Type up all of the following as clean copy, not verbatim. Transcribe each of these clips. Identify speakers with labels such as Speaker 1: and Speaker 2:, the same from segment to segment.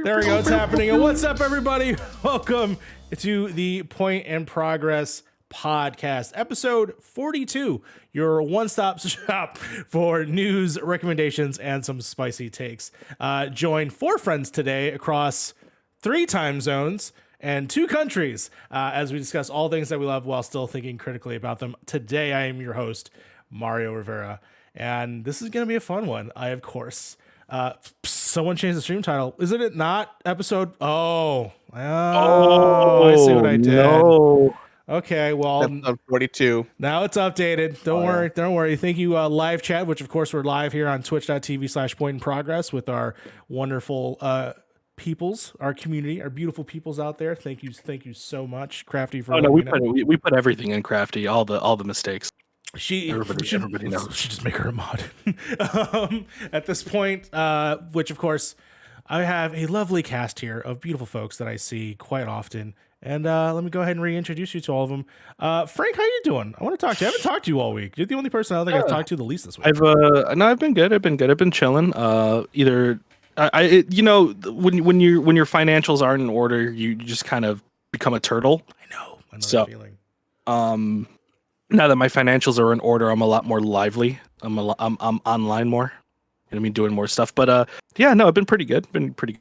Speaker 1: There we go. It's happening. And what's up, everybody? Welcome to the Point and Progress podcast, episode 42, your one-stop shop for news, recommendations, and some spicy takes. Join 4 friends today across 3 time zones and 2 countries as we discuss all things that we love while still thinking critically about them. Today, I am your host, Mario Rivera, and this is going to be a fun one. Of course, someone changed the stream title. Isn't it not episode? Oh, I see what I did. No. Okay, well,
Speaker 2: episode 42.
Speaker 1: Now it's updated. Don't worry. Thank you, live chat, which of course we're live here on twitch.tv/point in progress with our wonderful peoples, our community, our beautiful peoples out there. Thank you so much, Crafty. For
Speaker 3: we put everything in Crafty, all the mistakes.
Speaker 1: Everybody knows. Should just make her a mod. At this point, which of course I have a lovely cast here of beautiful folks that I see quite often. And let me go ahead and reintroduce you to all of them. Frank, how you doing? I want to talk to you. I haven't talked to you all week. You're the only person I think I've talked to the least this week.
Speaker 3: I've been good. I've been chilling. When your financials aren't in order, you just kind of become a turtle.
Speaker 1: I know that feeling.
Speaker 3: Now that my financials are in order, I'm a lot more lively. I'm online more. I mean, doing more stuff, but I've been pretty good.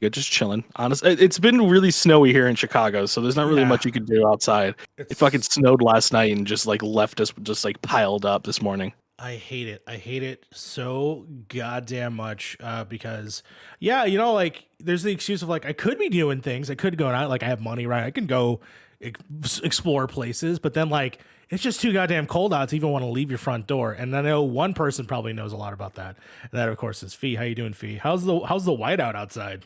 Speaker 3: Just chilling. Honest, it's been really snowy here in Chicago, so there's not really much you can do outside. It fucking snowed last night and just left us piled up this morning.
Speaker 1: I hate it so goddamn much because there's the excuse of I could be doing things. I could go out, I have money, right? I can go explore places, but then it's just too goddamn cold out to even want to leave your front door. And I know one person probably knows a lot about that. And that, of course, is Fee. How you doing, Fee? How's the whiteout outside?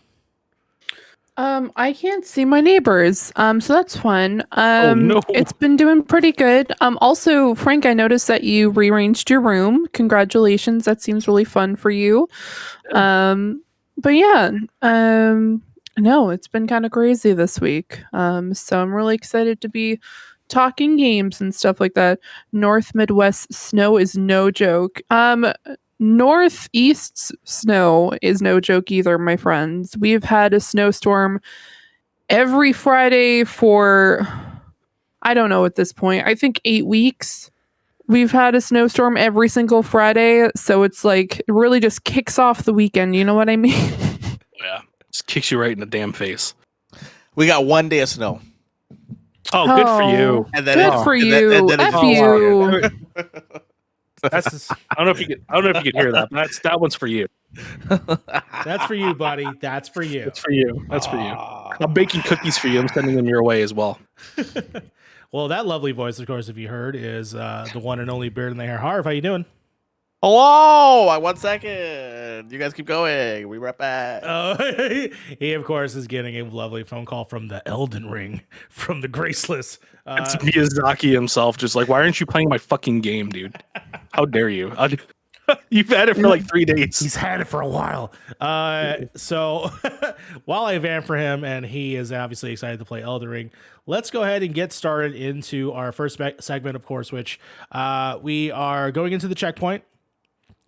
Speaker 4: I can't see my neighbors. So that's fun.
Speaker 3: Oh, no.
Speaker 4: It's been doing pretty good. Also, Frank, I noticed that you rearranged your room. Congratulations. That seems really fun for you. No, it's been kind of crazy this week. So I'm really excited to be talking games and stuff like that. North Midwest snow is no joke. Northeast snow is no joke either, my friends. We've had a snowstorm every Friday for, I don't know at this point, I think 8 weeks. We've had a snowstorm every single Friday, so it's it really just kicks off the weekend, you know what I mean?
Speaker 3: Yeah, just kicks you right in the damn face.
Speaker 2: We got 1 day of snow.
Speaker 3: Oh, good for you.
Speaker 2: And then
Speaker 4: good for you. F you.
Speaker 3: I don't know if you could hear that, but that one's for you.
Speaker 1: That's for you, buddy. That's for you.
Speaker 3: That's for you. I'm baking cookies for you. I'm sending them your way as well.
Speaker 1: Well, that lovely voice, of course, if you heard, is the one and only beard in the hair. Harv, how you doing?
Speaker 2: Hello. 1 second. You guys keep going. We right back.
Speaker 1: He, of course, is getting a lovely phone call from the Elden Ring, from the Graceless.
Speaker 3: It's Miyazaki himself, just why aren't you playing my fucking game, dude? How dare you? You've had it for 3 days.
Speaker 1: He's had it for a while. So while I vamp for him, and he is obviously excited to play Elden Ring, let's go ahead and get started into our first segment, of course, which we are going into the checkpoint,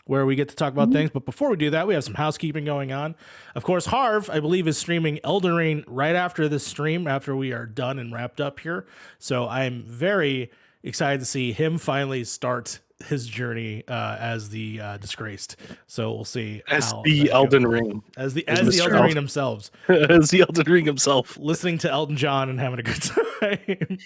Speaker 1: where we get to talk about things. But before we do that, we have some housekeeping going on. Of course, Harv, I believe, is streaming Elden Ring right after this stream, after we are done and wrapped up here. So I'm very excited to see him finally start his journey as the disgraced. So we'll see
Speaker 3: as the Elden Ring,
Speaker 1: as the Elden Ring themselves,
Speaker 3: as the Elden Ring himself,
Speaker 1: listening to Elton John and having a good time.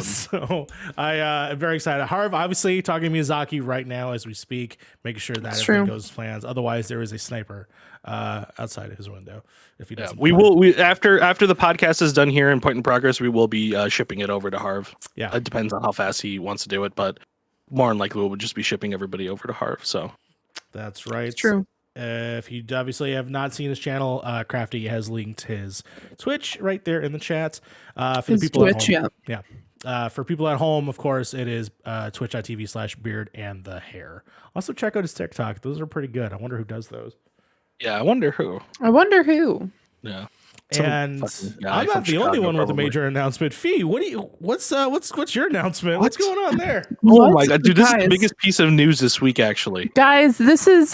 Speaker 1: So I am very excited. Harv, obviously talking to Miyazaki right now as we speak, making sure that everything goes as plans. Otherwise, there is a sniper outside of his window. If he doesn't,
Speaker 3: we after the podcast is done here in Point in Progress, we will be shipping it over to Harv. Yeah, it depends on how fast he wants to do it, but more than likely we'll just be shipping everybody over to Harv. So
Speaker 1: that's right.
Speaker 4: It's true.
Speaker 1: If you obviously have not seen his channel, Crafty has linked his Twitch right there in the chat. For the people at home, for people at home, of course, it is twitch.tv/beard and the hair. Also check out his TikTok. Those are pretty good. I wonder who does those.
Speaker 3: Yeah, I wonder who.
Speaker 4: Yeah.
Speaker 1: And I'm not the only one with a major announcement. Fee, what's your announcement? What's going on there?
Speaker 3: Oh my god, dude, this is the biggest piece of news this week, actually.
Speaker 4: Guys, this is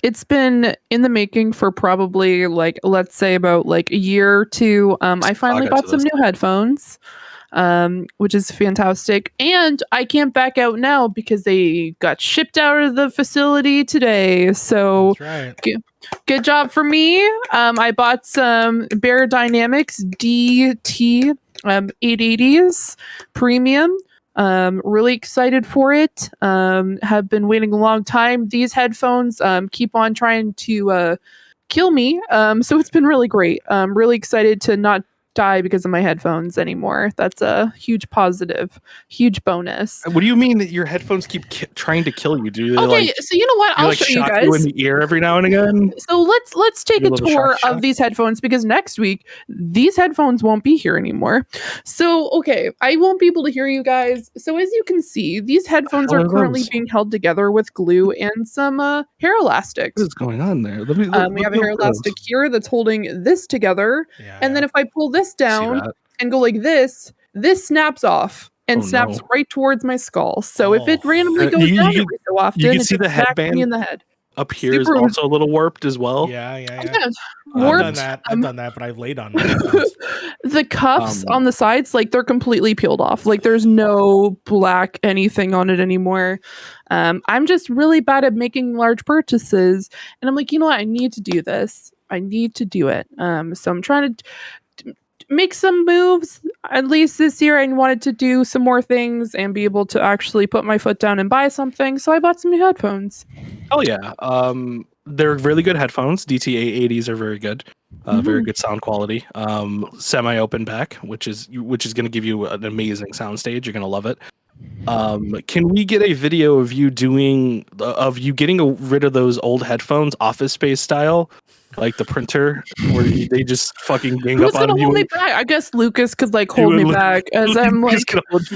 Speaker 4: it's been in the making for probably like, let's say about like a year or two. I finally bought some new headphones, which is fantastic. And I can't back out now because they got shipped out of the facility today. So
Speaker 1: that's right.
Speaker 4: Good job for me. I bought some Bear Dynamics DT 880s premium. Really excited for it. Have been waiting a long time. These headphones keep on trying to kill me. So it's been really great. I'm really excited to not die because of my headphones anymore. That's a huge positive, huge bonus.
Speaker 3: What do you mean that your headphones keep trying to kill you? Do they
Speaker 4: okay, so you know what? I'll show you guys.
Speaker 3: You in the ear every now and again.
Speaker 4: So let's take a tour of these headphones because next week these headphones won't be here anymore. So okay, I won't be able to hear you guys. So as you can see, these headphones are currently being held together with glue and some hair elastics.
Speaker 3: What's going on there? We
Speaker 4: have a hair elastic here that's holding this together, and then if I pull this down and go like this snaps off and snaps right towards my skull. So if it randomly goes down every so often,
Speaker 3: you can see the headband
Speaker 4: in the head.
Speaker 3: Up here is also a little warped as well.
Speaker 1: Yeah.
Speaker 4: Warped.
Speaker 1: I've done that, but I've laid on my headphones.
Speaker 4: The cuffs on the sides, like they're completely peeled off. Like there's no black anything on it anymore. I'm just really bad at making large purchases, and I'm like, you know what? I need to do this. I need to do it. So I'm trying to make some moves at least this year. I wanted to do some more things and be able to actually put my foot down and buy something. So I bought some new headphones.
Speaker 3: Oh yeah. They're really good headphones. DT880s are very good. Very good sound quality. Semi-open back, which is going to give you an amazing sound stage. You're going to love it. Can we get a video of you getting rid of those old headphones, Office Space style, like the printer, where they just fucking gang up on you?
Speaker 4: Hold me back? I guess Lucas could like hold me back as I'm like,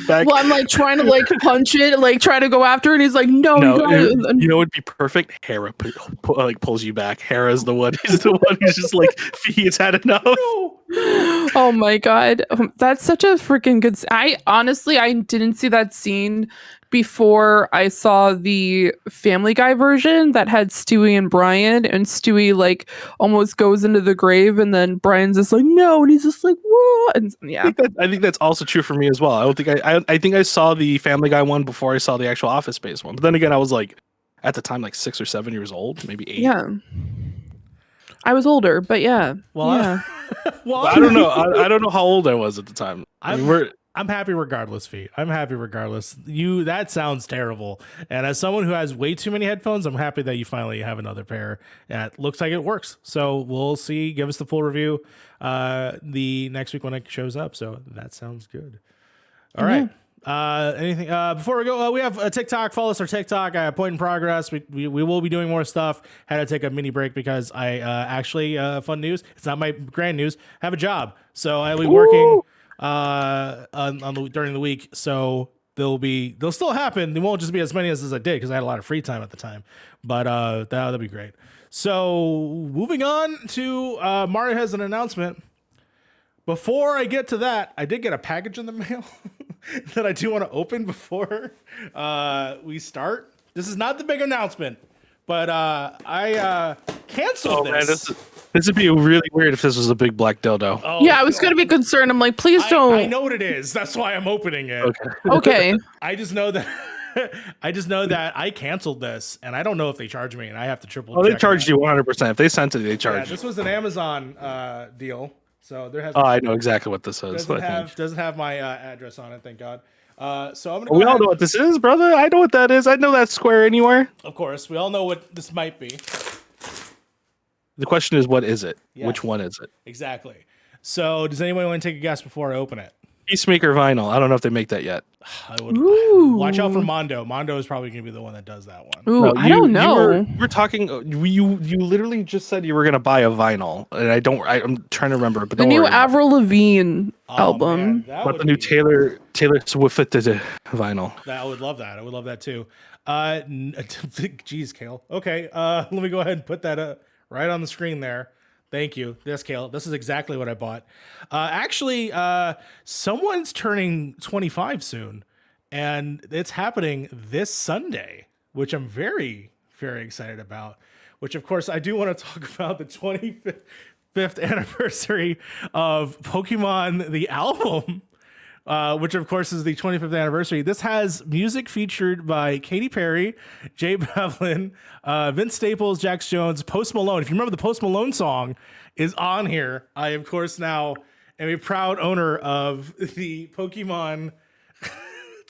Speaker 4: well, I'm like trying to like punch it, like try to go after it, and he's like, no, you know,
Speaker 3: it'd be perfect. Hera like pulls you back. Hera's the one. He's the one who's just like, he's had enough.
Speaker 4: Oh my god, that's such a freaking good. I honestly didn't see that scene before I saw the Family Guy version that had Stewie and Brian, and Stewie like almost goes into the grave, and then Brian's just like no, and he's just like what? And yeah,
Speaker 3: I think that's also true for me as well. I think I saw the Family Guy one before I saw the actual Office Space one. But then again, I was like at the time like 6 or 7 years old, maybe 8.
Speaker 4: Yeah. I was older, but yeah.
Speaker 1: Well,
Speaker 4: yeah.
Speaker 3: Well, I don't know. I don't know how old I was at the time.
Speaker 1: I'm happy regardless, Fee. I'm happy regardless. That sounds terrible. And as someone who has way too many headphones, I'm happy that you finally have another pair. It looks like it works. So we'll see. Give us the full review the next week when it shows up. So that sounds good. All right. Anything before we go? We have a TikTok. Follow us on TikTok. Point in progress. We will be doing more stuff. Had to take a mini break because I actually fun news. It's not my grand news. I have a job, so I'll be working during the week. So they'll still happen. They won't just be as many as I did because I had a lot of free time at the time. But that'll be great. So moving on to Mario has an announcement. Before I get to that, I did get a package in the mail that I do want to open before we start. This is not the big announcement, but I canceled this.
Speaker 3: Man, this would be really weird if this was a big black dildo.
Speaker 4: Oh, yeah, I was going to be concerned. I'm like, please don't.
Speaker 1: I know what it is. That's why I'm opening it.
Speaker 4: Okay.
Speaker 1: I just know that I canceled this, and I don't know if they charge me, and I have to triple.
Speaker 3: Oh, they charged you 100%. If they sent it, they charged you.
Speaker 1: This was an Amazon deal. So there has.
Speaker 3: Oh, I know exactly what this is.
Speaker 1: Doesn't have my address on it, thank God. So I'm gonna.
Speaker 3: We all know what this is, brother. I know what that is. I know that square anywhere.
Speaker 1: Of course, we all know what this might be.
Speaker 3: The question is, what is it?
Speaker 1: Yes.
Speaker 3: Which one is it?
Speaker 1: Exactly. So, does anyone want to take a guess before I open it?
Speaker 3: Peacemaker vinyl. I don't know if they make that yet.
Speaker 1: Watch out for Mondo. Mondo is probably going to be the one that does that one.
Speaker 4: Ooh, I don't know.
Speaker 3: We're talking. You literally just said you were going to buy a vinyl, and I'm trying to remember. But
Speaker 4: the new Avril Lavigne album.
Speaker 3: About the new Taylor Swift vinyl.
Speaker 1: I would love that. I would love that too. Geez, Kale. Okay. Let me go ahead and put that right on the screen there. Thank you. Yes, Kale. This is exactly what I bought. Actually, someone's turning 25 soon, and it's happening this Sunday, which I'm very, very excited about. Which, of course, I do want to talk about the 25th anniversary of Pokemon the album. Which of course is the 25th anniversary. This has music featured by Katy Perry, Jay Bevlin, Vince Staples, Jax Jones, Post Malone. If you remember, the Post Malone song is on here. I, of course, now am a proud owner of the Pokemon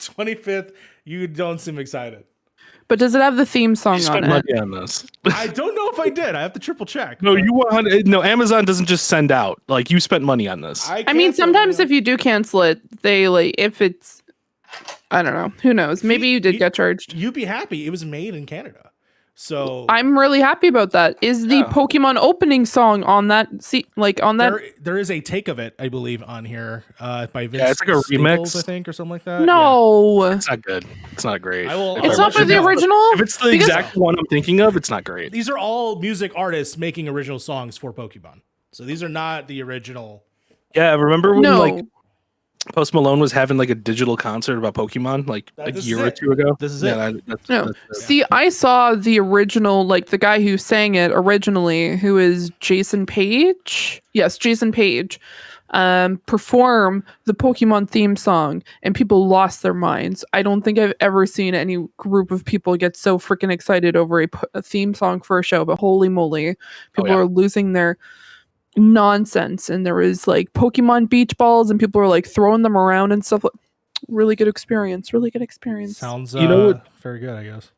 Speaker 1: 25th. You don't seem excited.
Speaker 4: But does it have the theme song
Speaker 3: You
Speaker 4: on
Speaker 3: spent
Speaker 4: it?
Speaker 3: money on this.
Speaker 1: I don't know if I did. I have to triple check.
Speaker 3: No,
Speaker 1: but
Speaker 3: no. Amazon doesn't just send out. Like, you spent money on this.
Speaker 4: I mean, sometimes if you do cancel it, they like if it's, I don't know, who knows? Maybe you did get charged.
Speaker 1: You'd be happy. It was made in Canada. So
Speaker 4: I'm really happy about that. Is the Pokemon opening song on that? On that?
Speaker 1: There is a take of it, I believe, on here by Vince.
Speaker 3: Yeah, it's like a
Speaker 1: Staples,
Speaker 3: remix,
Speaker 1: I think, or something like that.
Speaker 4: No,
Speaker 3: it's not good. It's not great.
Speaker 4: it's not for the original.
Speaker 3: If it's the exact one I'm thinking of, it's not great.
Speaker 1: These are all music artists making original songs for Pokemon. So these are not the original.
Speaker 3: Yeah, remember when like Post Malone was having like a digital concert about Pokemon like a year or two ago?
Speaker 1: This is it.
Speaker 4: See, I saw the original, like the guy who sang it originally, who is Jason Page. Yes, Jason Page. Perform the Pokemon theme song, and people lost their minds. I don't think I've ever seen any group of people get so freaking excited over a theme song for a show, but holy moly, people are losing their nonsense. And there was like Pokemon beach balls, and people were like throwing them around and stuff. Really good experience.
Speaker 1: Sounds very good, I guess.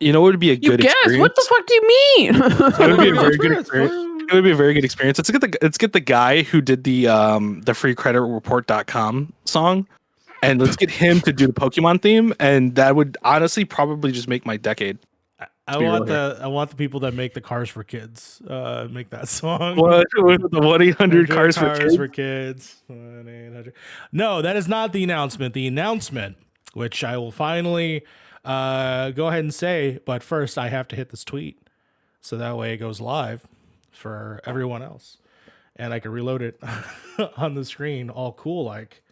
Speaker 3: You know what would be a good experience?
Speaker 4: What the fuck do you mean?
Speaker 3: It would be a very good experience. It would be a very good experience. Let's get the guy who did the freecreditreport.com song, and let's get him to do the Pokemon theme, and that would honestly probably just make my decade.
Speaker 1: I want the people that make the Cars for Kids make that song.
Speaker 3: What the 1-800 Cars for
Speaker 1: Kids? 1-800. No, that is not the announcement. The announcement, which I will finally go ahead and say, but first I have to hit this tweet, so that way it goes live for everyone else, and I can reload it on the screen, all cool like.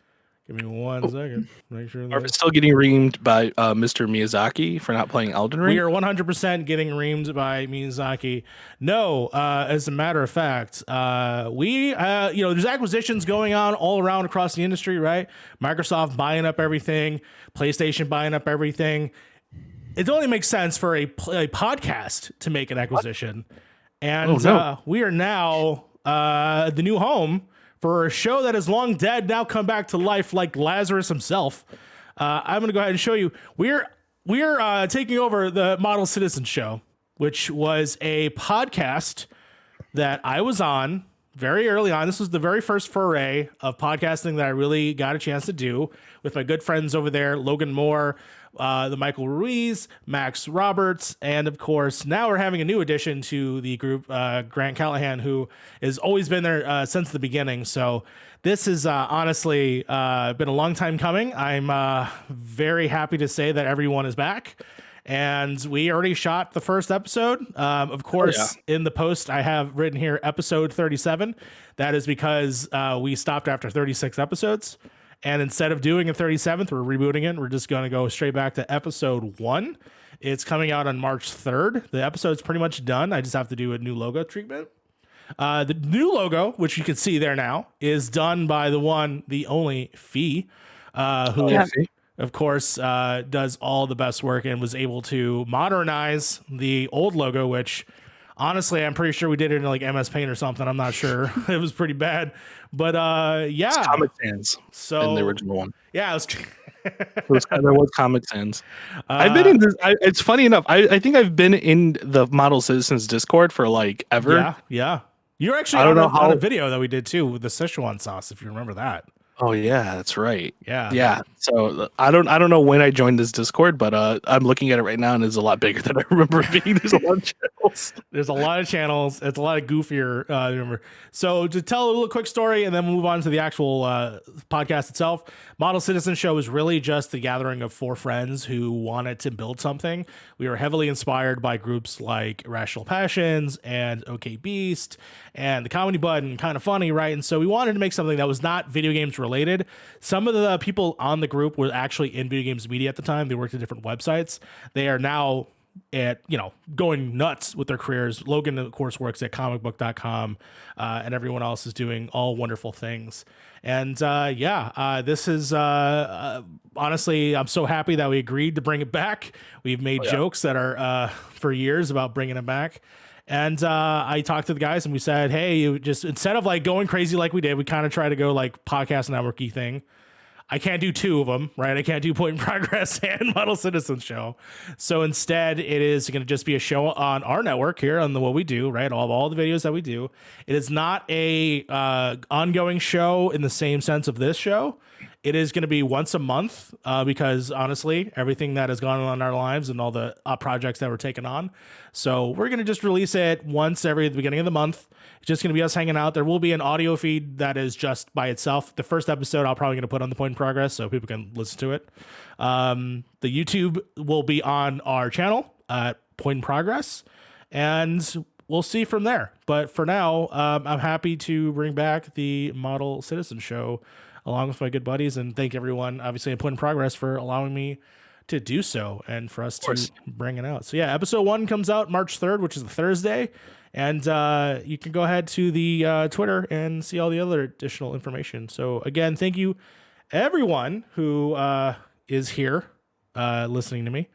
Speaker 1: Give me 1 second. Make sure.
Speaker 3: Are we still getting reamed by Mr. Miyazaki for not playing Elden Ring?
Speaker 1: We are 100% getting reamed by Miyazaki. No, as a matter of fact, there's acquisitions going on all around across the industry, right? Microsoft buying up everything, PlayStation buying up everything. It only makes sense for a podcast to make an acquisition. And we are now the new home for a show that is long dead, now come back to life like Lazarus himself. I'm going to go ahead and show you. We're taking over the Model Citizen Show, which was a podcast that I was on very early on. This was the very first foray of podcasting that I really got a chance to do with my good friends over there, Logan Moore, the Michael Ruiz, Max Roberts, and of course, now we're having a new addition to the group, Grant Callahan, who has always been there since the beginning. So this has honestly been a long time coming. I'm very happy to say that everyone is back. And we already shot the first episode. Of course, in the post, I have written here episode 37. That is because we stopped after 36 episodes. And instead of doing a 37th, we're rebooting it. We're just going to go straight back to episode 1. It's coming out on March 3rd. The episode's pretty much done. I just have to do a new logo treatment. The new logo, which you can see there now, is done by the one, the only Fee, who, of course, does all the best work and was able to modernize the old logo, which honestly, I'm pretty sure we did it in like MS Paint or something. I'm not sure. It was pretty bad. But
Speaker 3: it's Comic Sans. So in the original one.
Speaker 1: Yeah,
Speaker 3: there was Comic Sans. I've been in this. It's funny enough. I think I've been in the Model Citizens Discord for like ever.
Speaker 1: Yeah. You're actually on a video that we did too with the Szechuan sauce, if you remember that.
Speaker 3: Oh yeah, that's right.
Speaker 1: Yeah.
Speaker 3: Yeah. So I don't know when I joined this Discord, but I'm looking at it right now and it's a lot bigger than I remember it being. There's a lot of channels.
Speaker 1: There's a lot of channels. It's a lot of goofier. Remember. So to tell a little quick story and then move on to the actual podcast itself, Model Citizen Show is really just the gathering of 4 friends who wanted to build something. We were heavily inspired by groups like Irrational Passions and OK Beast and the Comedy Button, Kind of Funny, right? And so we wanted to make something that was not video games related. Some of the people on the group were actually in video games media at the time. They worked at different websites. They are now at going nuts with their careers. Logan, of course, works at comicbook.com, and everyone else is doing all wonderful things. And this is honestly, I'm so happy that we agreed to bring it back. We've made jokes that are for years about bringing it back. And I talked to the guys and we said, hey, you just, instead of like going crazy like we did, we kind of try to go like podcast networky thing. I can't do 2 of them, right? I can't do Point in Progress and Model Citizen Show. So instead, it is going to just be a show on our network here on what we do, right? All the videos that we do. It is not a ongoing show in the same sense of this show. It is going to be once a month because honestly, everything that has gone on in our lives and all the projects that we're taking on. So we're going to just release it once every the beginning of the month. It's just going to be us hanging out. There will be an audio feed that is just by itself. The first episode I'll probably going to put on the Point in Progress so people can listen to it. The YouTube will be on our channel at Point in Progress, and we'll see from there. But for now, I'm happy to bring back the Model Citizen Show along with my good buddies, and thank everyone, obviously, at Point in Progress for allowing me to do so and for us to bring it out. So yeah, episode 1 comes out March 3rd, which is a Thursday. And you can go ahead to the Twitter and see all the other additional information. So again, thank you everyone who is here listening to me.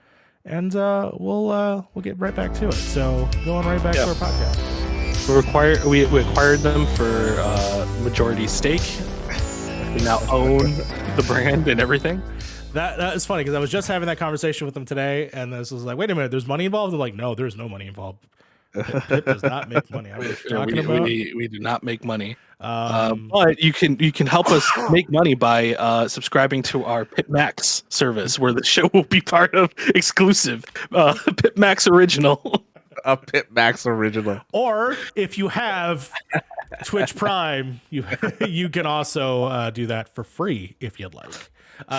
Speaker 1: And we'll get right back to it. So going right back to our podcast.
Speaker 3: We acquired them for majority stake. We now own the brand and everything.
Speaker 1: That is funny because I was just having that conversation with them today, and this was like, wait a minute, there's money involved? They're like, no, there's no money involved. Pip does not make money. I was talking about.
Speaker 3: We do not make money. But you can help us make money by subscribing to our Pip Max service, where the show will be part of exclusive Pip Max original.
Speaker 2: A Pip Max original.
Speaker 1: Or if you have Twitch Prime, you can also do that for free if you'd like.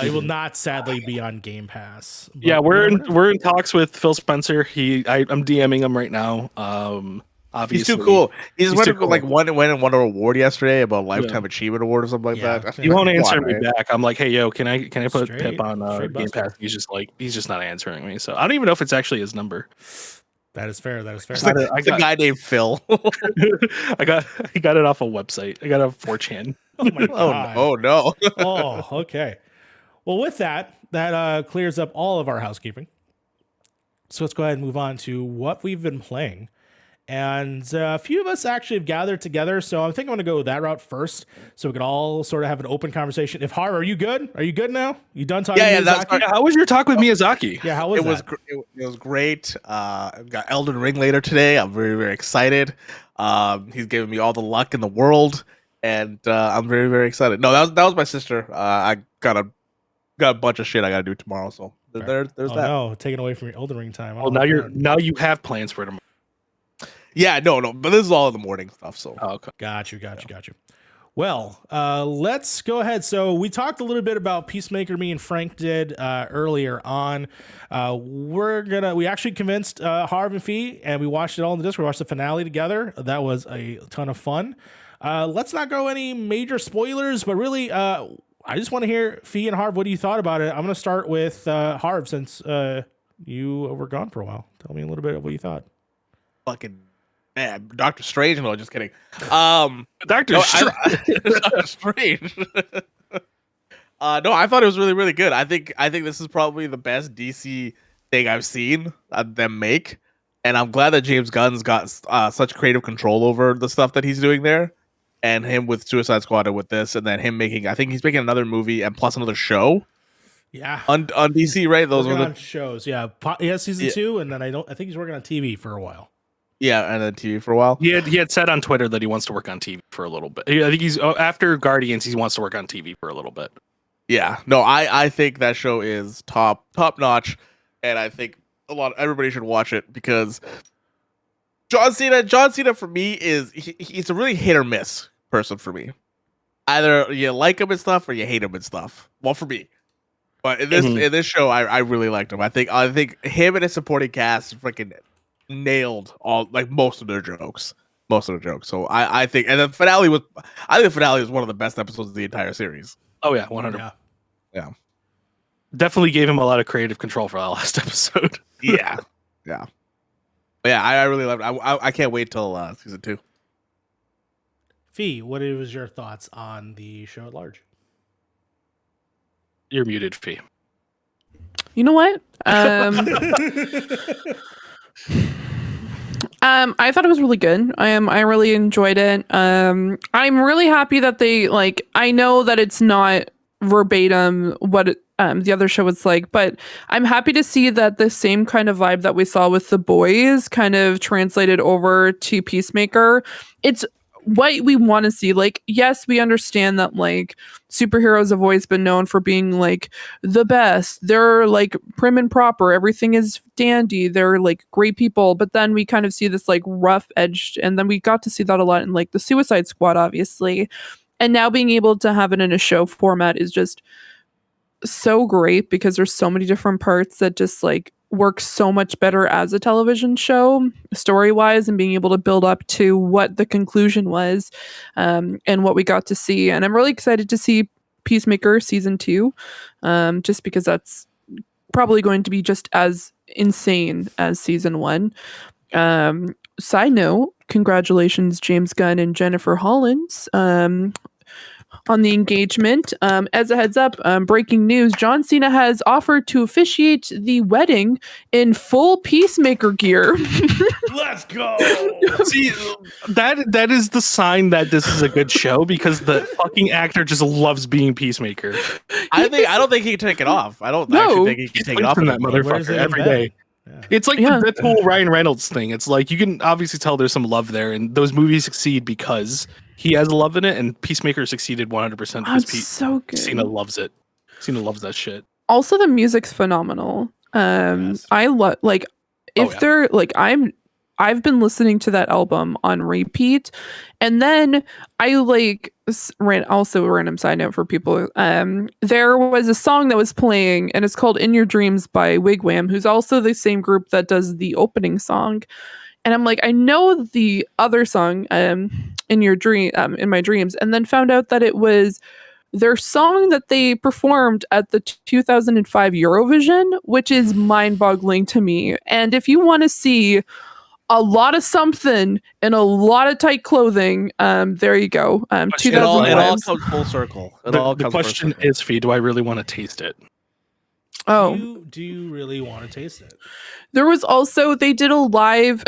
Speaker 1: It will not sadly be on Game Pass.
Speaker 3: Yeah, we're in talks with Phil Spencer. I'm DMing him right now. Obviously,
Speaker 2: he's too cool. He just went and won an award yesterday about Lifetime Achievement Award or something like that.
Speaker 3: He won't answer me back. I'm like, hey, yo, can I put Pip on Game Pass? He's just not answering me. So I don't even know if it's actually his number.
Speaker 1: That is fair.
Speaker 2: It's a guy named Phil.
Speaker 3: I got it off a website. I got it off 4chan.
Speaker 1: Oh my god.
Speaker 2: Oh no.
Speaker 1: Oh, okay. Well, with that clears up all of our housekeeping. So let's go ahead and move on to what we've been playing. And a few of us actually have gathered together. So I think I'm going to go that route first so we can all sort of have an open conversation. If Harv, are you good? Are you good now? You done talking to Miyazaki?
Speaker 3: How was your talk with Miyazaki?
Speaker 1: Yeah, how was that?
Speaker 2: It was great. Got Elden Ring later today. I'm very, very excited. He's giving me all the luck in the world. And I'm very, very excited. No, that was my sister. I got a bunch of shit I got to do tomorrow. So there's that.
Speaker 1: No, taken away from your Elden Ring time.
Speaker 3: Well, now you have plans for tomorrow.
Speaker 2: Yeah, no, but this is all in the morning stuff. So
Speaker 3: okay.
Speaker 1: Got you. Well, let's go ahead. So we talked a little bit about Peacemaker. Me and Frank did earlier on. We actually convinced Harv and Fee, and we watched it all in the Discord. We watched the finale together. That was a ton of fun. Let's not go any major spoilers, but really, I just want to hear Fee and Harv. What do you thought about it? I'm going to start with Harv since you were gone for a while. Tell me a little bit of what you thought.
Speaker 2: Fucking. Man, Doctor Strange. No, just kidding.
Speaker 3: Doctor
Speaker 2: Strange. No, I thought it was really, really good. I think this is probably the best DC thing I've seen them make, and I'm glad that James Gunn's got such creative control over the stuff that he's doing there, and him with Suicide Squad and with this, and then him making. I think he's making another movie and plus another show.
Speaker 1: Yeah,
Speaker 2: on DC, right? Those
Speaker 1: working
Speaker 2: are
Speaker 1: on shows. Yeah, he has season 2, and then I think he's working on TV for a while.
Speaker 2: Yeah, and then TV for a while.
Speaker 3: He had said on Twitter that he wants to work on TV for a little bit. I think he's after Guardians, he wants to work on TV for a little bit.
Speaker 2: Yeah, no, I think that show is top notch, and I think everybody should watch it because John Cena for me he's a really hit or miss person for me. Either you like him and stuff or you hate him and stuff. Well, for me, but in this show, I really liked him. I think him and his supporting cast freaking nailed most of their jokes. So I think, and the finale was one of the best episodes of the entire series.
Speaker 3: Oh yeah, 100.
Speaker 2: Yeah.
Speaker 3: Definitely gave him a lot of creative control for that last episode.
Speaker 2: Yeah. I really loved it. I can't wait till season 2.
Speaker 1: Fee, what was your thoughts on the show at large?
Speaker 3: You're muted, Fee.
Speaker 4: You know what? I thought it was really good. I really enjoyed it. I'm really happy that they I know that it's not verbatim what the other show was like, but I'm happy to see that the same kind of vibe that we saw with The Boys kind of translated over to Peacemaker. It's what we want to see. Yes, we understand that superheroes have always been known for being the best. They're prim and proper. Everything is dandy. They're great people. But then we kind of see this rough edged, and then we got to see that a lot in the Suicide Squad, obviously. And now being able to have it in a show format is just so great because there's so many different parts that just work so much better as a television show story-wise, and being able to build up to what the conclusion was and what we got to see. And I'm really excited to see Peacemaker season 2 just because that's probably going to be just as insane as season 1. Side note, congratulations James Gunn and Jennifer Holland on the engagement. As a heads up, breaking news, John Cena has offered to officiate the wedding in full Peacemaker gear.
Speaker 1: Let's go.
Speaker 3: See, that is the sign that this is a good show because the fucking actor just loves being Peacemaker.
Speaker 2: I don't think he can take it off. I don't actually think he can take it off
Speaker 3: from that motherfucker every day. Yeah. It's like the whole Ryan Reynolds thing. It's you can obviously tell there's some love there, and those movies succeed because he has love in it, and Peacemaker succeeded 100% because
Speaker 4: so good.
Speaker 3: Cena loves it. Cena loves that shit.
Speaker 4: Also, the music's phenomenal.
Speaker 1: Yes.
Speaker 4: I love they're I've been listening to that album on repeat, and then I also random side note for people. There was a song that was playing, and it's called "In Your Dreams" by Wigwam, who's also the same group that does the opening song. And I'm I know the other song, "In Your Dream," in my dreams, and then found out that it was their song that they performed at the 2005 Eurovision, which is mind-boggling to me. And if you want to see a lot of something in a lot of tight clothing, there you go.
Speaker 2: It all comes full circle.
Speaker 3: The question is, Fee, do I really want to taste it?
Speaker 4: Oh,
Speaker 1: do you really want to taste it?
Speaker 4: There was also they did a live.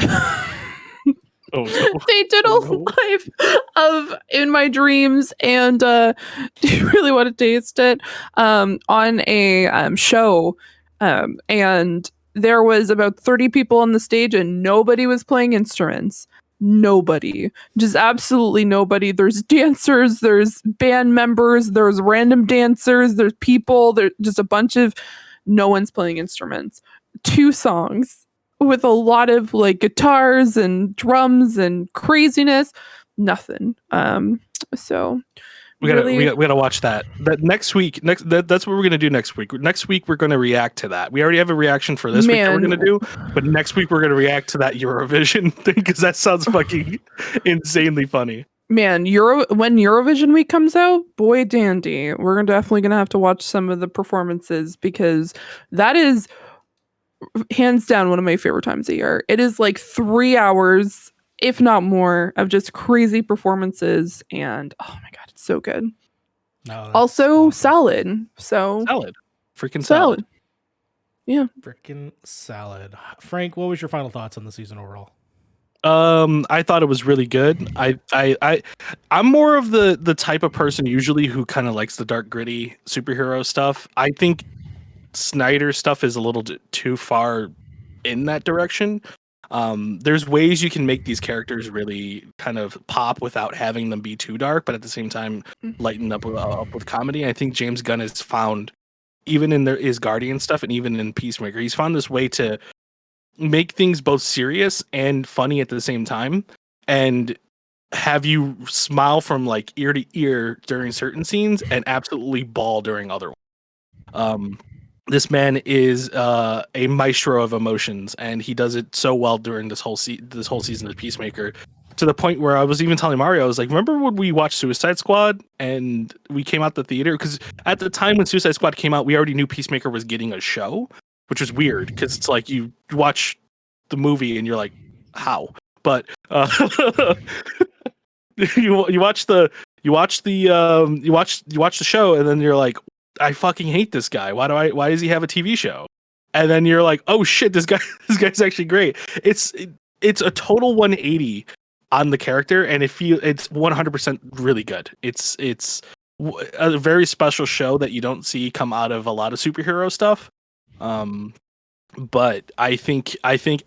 Speaker 4: They did a live of "In My Dreams" and "Do You Really Want to Taste It" on a show, and there was about 30 people on the stage, and nobody was playing instruments. Nobody, just absolutely nobody. There's dancers, there's band members, there's random dancers, there's people. There's just a bunch of no one's playing instruments. 2 songs with a lot of guitars and drums and craziness. Nothing. So
Speaker 3: we gotta watch that. That next week. That's what we're gonna do next week. Next week we're gonna react to that. We already have a reaction for this week that we're gonna do, but next week we're gonna react to that Eurovision thing because that sounds fucking insanely funny.
Speaker 4: Man, when Eurovision week comes out, boy dandy, we're definitely gonna have to watch some of the performances because that is hands down one of my favorite times of year. It is 3 hours, if not more, of just crazy performances, and oh my god, it's so good.
Speaker 1: No,
Speaker 4: also
Speaker 1: awesome.
Speaker 4: Salad. So
Speaker 3: freaking salad.
Speaker 4: Yeah,
Speaker 1: freaking salad. Frank, what was your final thoughts on the season overall?
Speaker 3: I thought it was really good. I'm more of the type of person usually who kind of likes the dark gritty superhero stuff. I think Snyder's stuff is a little too far in that direction. There's ways you can make these characters really kind of pop without having them be too dark, but at the same time lighten up with comedy. I think James Gunn has found, even in his Guardian stuff and even in Peacemaker, he's found this way to make things both serious and funny at the same time, and have you smile from like ear to ear during certain scenes and absolutely bawl during other ones. This man is a maestro of emotions, and he does it so well during this whole season of Peacemaker, to the point where I was even telling Mario, I was like, remember when we watched Suicide Squad and we came out the theater? Because at the time when Suicide Squad came out, we already knew Peacemaker was getting a show, which was weird because it's like you watch the movie and you're like, how? But you watch the show and then you're like, I fucking hate this guy. Why does he have a TV show? And then you're like, oh shit, this guy's actually great. It's a total 180 on the character, and it's 100% really good. It's a very special show that you don't see come out of a lot of superhero stuff. But I think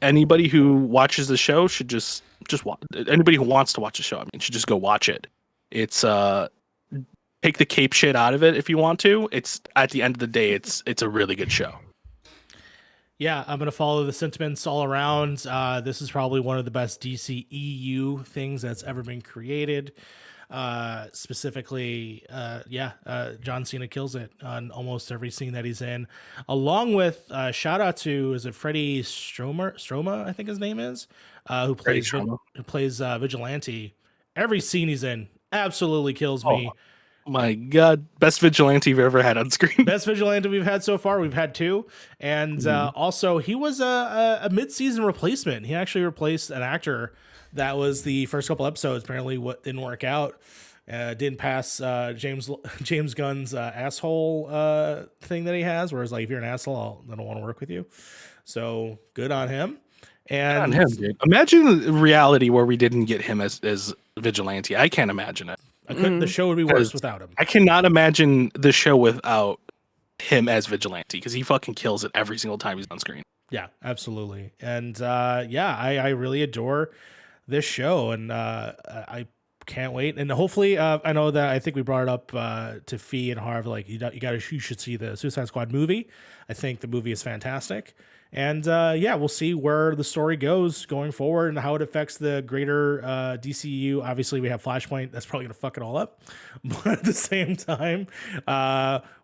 Speaker 3: anybody who watches the show should just watch. Anybody who wants to watch the show, should just go watch it. It's take the cape shit out of it if you want to. It's, at the end of the day, it's a really good show.
Speaker 1: Yeah, I'm going to follow the sentiments all around. This is probably one of the best DC EU things that's ever been created. Specifically, John Cena kills it on almost every scene that he's in. Along with, shout out to, is it Freddie Stroma, I think his name is, who plays Vigilante. Every scene he's in absolutely kills me.
Speaker 3: My God, best vigilante we've ever had on screen.
Speaker 1: Best vigilante we've had so far. We've had two. And also, he was a mid-season replacement. He actually replaced an actor that was the first couple episodes. Apparently, what didn't work out. Didn't pass James Gunn's asshole thing that he has, where it's like, if you're an asshole, I don't want to work with you. So, good on him. And
Speaker 3: good on him, dude. Imagine a reality where we didn't get him as vigilante. I can't imagine it.
Speaker 1: The show would be worse without him.
Speaker 3: I cannot imagine the show without him as vigilante, because he fucking kills it every single time he's on screen.
Speaker 1: Yeah, absolutely. And I really adore this show, and I can't wait. And hopefully, I know that I think we brought it up to Fee and Harv, like you should see the Suicide Squad movie. I think the movie is fantastic. And we'll see where the story goes going forward and how it affects the greater DCU. Obviously, we have Flashpoint. That's probably going to fuck it all up. But at the same time,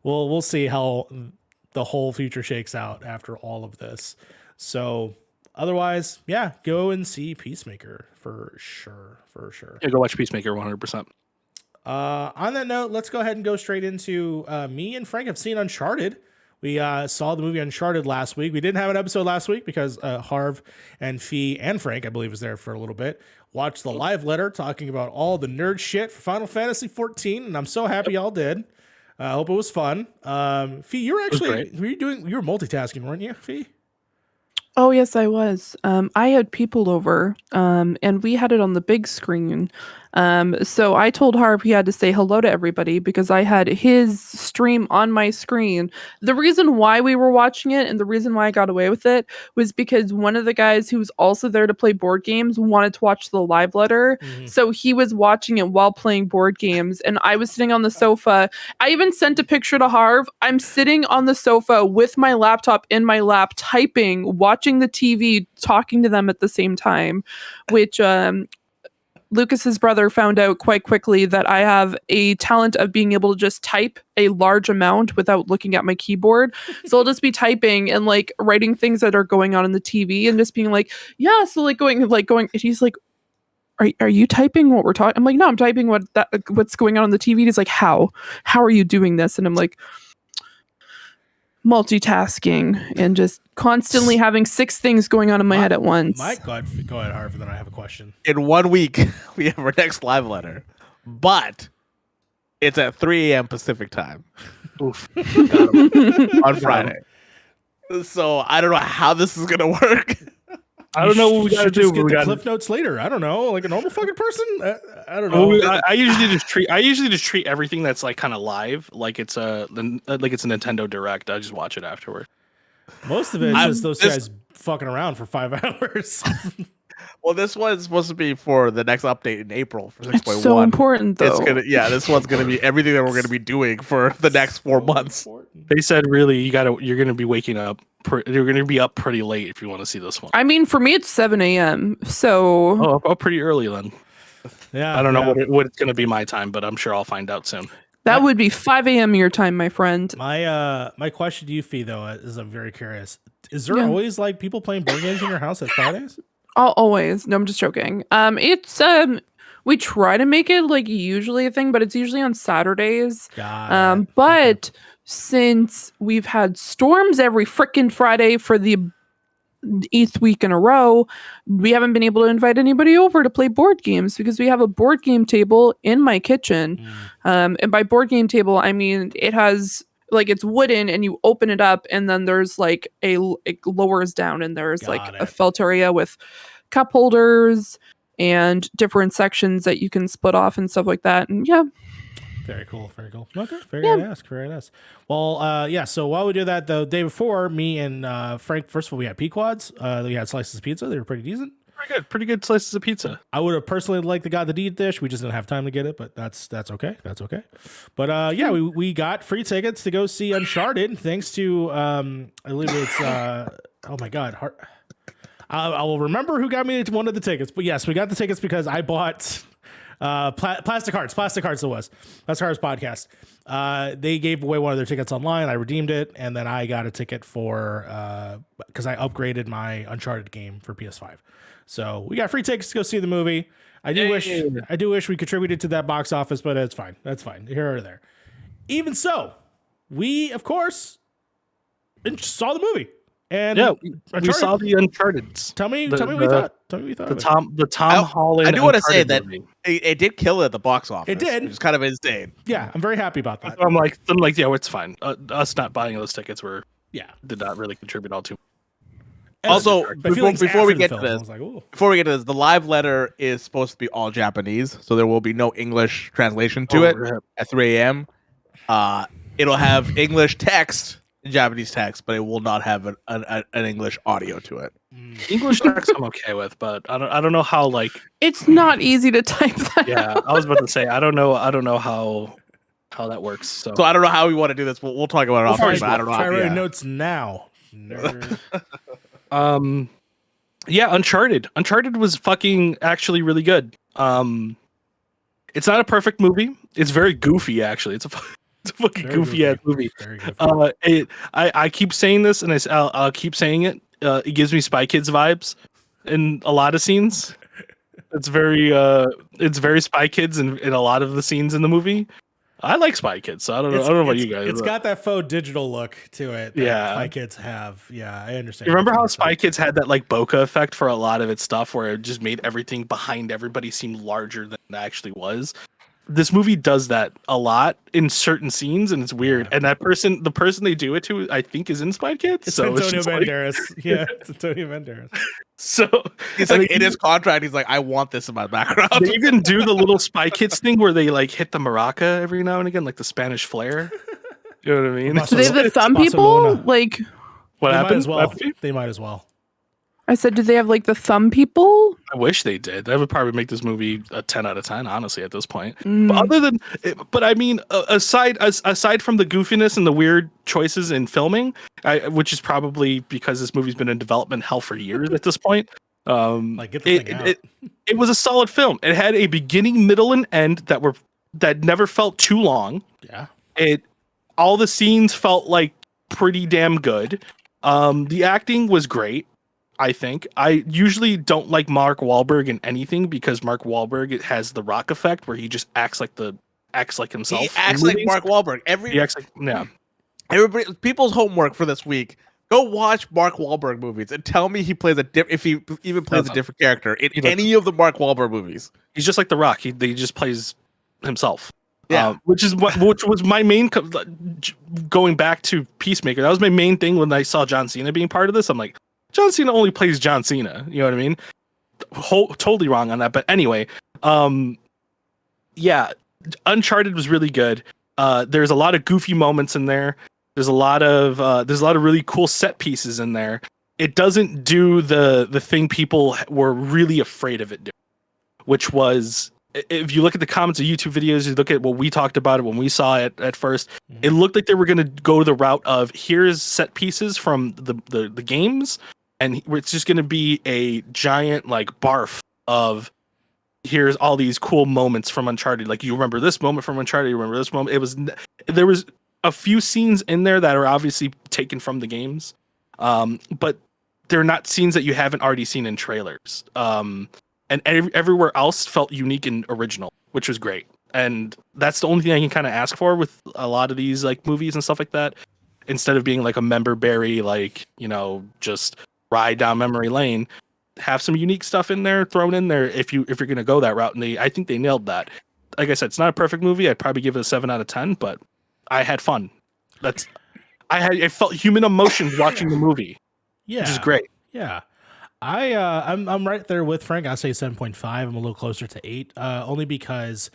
Speaker 1: we'll see how the whole future shakes out after all of this. So otherwise, go and see Peacemaker for sure.
Speaker 3: Yeah, go watch Peacemaker 100%.
Speaker 1: On that note, let's go ahead and go straight into me and Frank have seen Uncharted. We saw the movie Uncharted last week. We didn't have an episode last week because Harv and Fee and Frank, I believe, was there for a little bit. Watched the live letter talking about all the nerd shit for Final Fantasy 14, and I'm so happy y'all did. I hope it was fun. Fee, you were multitasking, weren't you, Fee?
Speaker 4: Oh, yes, I was. I had people over, and we had it on the big screen. So I told Harv he had to say hello to everybody because I had his stream on my screen. The reason why we were watching it and the reason why I got away with it was because one of the guys who was also there to play board games wanted to watch the live letter. Mm-hmm. So he was watching it while playing board games, and I was sitting on the sofa. I even sent a picture to Harv. I'm sitting on the sofa with my laptop in my lap, typing, watching the TV, talking to them at the same time, which Lucas's brother found out quite quickly that I have a talent of being able to just type a large amount without looking at my keyboard. So I'll just be typing and like writing things that are going on in the TV and just being like, yeah. So going. He's like, are you typing what we're talking? I'm like, no, I'm typing what's going on the TV. He's like, how are you doing this? And I'm like, multitasking and just constantly having 6 things going on in my head at once.
Speaker 1: Go ahead, Harv, and then I have a question.
Speaker 2: In 1 week, we have our next live letter, but it's at 3 a.m. Pacific time. Oof. On Friday. So I don't know how this is gonna work.
Speaker 3: I don't know what we gotta do.
Speaker 1: Get the Cliff Notes later. I don't know, like a normal fucking person. I don't know.
Speaker 3: I usually just treat everything that's like kind of live, like it's a Nintendo Direct. I just watch it afterward.
Speaker 1: Most of it is just those guys fucking around for 5 hours.
Speaker 2: Well, this one's supposed to be for the next update in April for 6.1.
Speaker 4: It's so important, though.
Speaker 2: This one's gonna be everything that we're gonna be doing for the next 4 months.
Speaker 3: They said really you're gonna be waking up. You're gonna be up pretty late if you want to see this one.
Speaker 4: I mean, for me, it's 7 a.m. So
Speaker 3: Oh, pretty early then.
Speaker 1: Yeah,
Speaker 3: I don't know what it's gonna be my time, but I'm sure I'll find out soon.
Speaker 4: that would be 5 a.m. your time, my friend.
Speaker 1: My question to you, Fee, though, is I'm very curious. Is there
Speaker 4: Yeah.
Speaker 1: always like people playing board games in your house at Fridays?
Speaker 4: Always. No, I'm just joking. It's we try to make it like usually a thing, but it's usually on Saturdays.
Speaker 1: Got it.
Speaker 4: But since we've had storms every frickin' Friday for the 8th week in a row, we haven't been able to invite anybody over to play board games because we have a board game table in my kitchen. And by board game table, I mean it has like it's wooden and you open it up and then there's like it lowers down and there's
Speaker 1: Got
Speaker 4: like
Speaker 1: it.
Speaker 4: a felt area with cup holders and different sections that you can split off and stuff like that. And yeah.
Speaker 1: Very cool. Very cool. Okay. Very nice. Very nice. Well, yeah. So while we do that, the day before, me and Frank, first of all, we had Pequods. We had slices of pizza. They were pretty decent.
Speaker 3: Pretty good slices of pizza.
Speaker 1: I would have personally liked the God the Deed dish. We just didn't have time to get it, but that's okay. That's okay. But yeah, we got free tickets to go see Uncharted thanks to I believe it's oh my God. I will remember who got me one of the tickets. But yes, we got the tickets because I bought Plastic Hearts it was. That's Harv's podcast. They gave away one of their tickets online. I redeemed it, and then I got a ticket for because I upgraded my Uncharted game for PS5. So we got free tickets to go see the movie. I do wish we contributed to that box office, but it's fine. That's fine. Here or there. Even so, we of course saw the movie. And
Speaker 3: yeah, we saw the Uncharted.
Speaker 1: Tell me what you thought. Tell me what you thought.
Speaker 3: The Tom Holland.
Speaker 2: I do want to say
Speaker 3: Uncharted
Speaker 2: that
Speaker 3: movie.
Speaker 2: it did kill it at the box office.
Speaker 1: It did.
Speaker 2: Which is kind of insane.
Speaker 1: Yeah, I'm very happy about that.
Speaker 3: I'm like, yeah, it's fine. Us not buying those tickets did not really contribute all too.
Speaker 2: Also, before we get to
Speaker 1: I
Speaker 2: this,
Speaker 1: was like, ooh.
Speaker 2: the live letter is supposed to be all Japanese, so there will be no English translation to it at 3 a.m. It'll have English text, Japanese text, but it will not have an English audio to it.
Speaker 3: English text I'm okay with, but I don't know how like
Speaker 4: It's not easy to type that.
Speaker 3: yeah, I was about to say I don't know how that works. So
Speaker 2: I don't know how we want to do this. We'll talk about it offline, but I don't know.
Speaker 1: Try writing notes now. Nerd.
Speaker 3: Yeah, Uncharted was fucking actually really good. It's not a perfect movie. It's very goofy actually. It's a fucking goofy ass movie.
Speaker 1: Very goofy.
Speaker 3: I keep saying this and I'll keep saying it. It gives me Spy Kids vibes in a lot of scenes. It's very Spy Kids in a lot of the scenes in the movie. I like Spy Kids, so I don't know about you guys.
Speaker 1: It's got that faux digital look to it. That
Speaker 3: Yeah.
Speaker 1: Spy Kids have. Yeah, I understand.
Speaker 3: You remember how Spy Kids had that like bokeh effect for a lot of its stuff, where it just made everything behind everybody seem larger than it actually was? This movie does that a lot in certain scenes, and it's weird. And the person they do it to, I think, is in Spy Kids.
Speaker 1: It's
Speaker 3: so
Speaker 1: Antonio
Speaker 3: just like-
Speaker 1: Banderas. Yeah, it's Antonio Banderas.
Speaker 3: so
Speaker 2: He's like in his contract. He's like, I want this in my background.
Speaker 3: they even do the little Spy Kids thing where they like hit the maraca every now and again, like the Spanish flair. You know what I mean?
Speaker 1: Must
Speaker 4: Do they have the thumb people?
Speaker 1: Barcelona.
Speaker 4: Like,
Speaker 3: What
Speaker 1: They might
Speaker 3: happened?
Speaker 1: as well. They might as well.
Speaker 4: I said, do they have like the thumb people?
Speaker 3: I wish they did. That would probably make this movie a 10 out of 10, honestly, at this point.
Speaker 4: Mm.
Speaker 3: But other than, but I mean, aside from the goofiness and the weird choices in filming, which is probably because this movie's been in development hell for years at this point.
Speaker 1: Like, get the thing out.
Speaker 3: It was a solid film. It had a beginning, middle, and end that never felt too long.
Speaker 1: Yeah.
Speaker 3: All the scenes felt like pretty damn good. The acting was great. I think I usually don't like Mark Wahlberg in anything because Mark Wahlberg has the Rock effect where he just acts like himself.
Speaker 2: He acts like Mark Wahlberg.
Speaker 3: He acts like
Speaker 2: Everybody, people's homework for this week: go watch Mark Wahlberg movies and tell me he plays if he even plays a different character in any of the Mark Wahlberg movies.
Speaker 3: He's just like the Rock. He just plays himself.
Speaker 2: Yeah,
Speaker 3: which was my main going back to Peacemaker. That was my main thing when I saw John Cena being part of this. I'm like, John Cena only plays John Cena. You know what I mean? Totally wrong on that. But anyway, yeah, Uncharted was really good. There's a lot of goofy moments in there. There's a lot of really cool set pieces in there. it doesn't do the thing people were really afraid of it doing, which was, if you look at the comments of YouTube videos, you look at what we talked about it when we saw it at first, it looked like they were going to go the route of here's set pieces from the games, and it's just going to be a giant like barf of here's all these cool moments from Uncharted. Like, you remember this moment from Uncharted, you remember this moment. There was a few scenes in there that are obviously taken from the games, but they're not scenes that you haven't already seen in trailers. And everywhere else felt unique and original, which was great. And that's the only thing I can kind of ask for with a lot of these like movies and stuff like that. Instead of being like a member berry, like, you know, just ride down memory lane, have some unique stuff in there thrown in there if you're going to go that route. And I think they nailed that. Like I said, it's not a perfect movie. I'd probably give it a 7 out of 10, but I had fun. I felt human emotions watching the movie.
Speaker 1: Yeah,
Speaker 3: which is great.
Speaker 1: Yeah. I'm right there with Frank. I'll say 7.5. I'm a little closer to 8, only because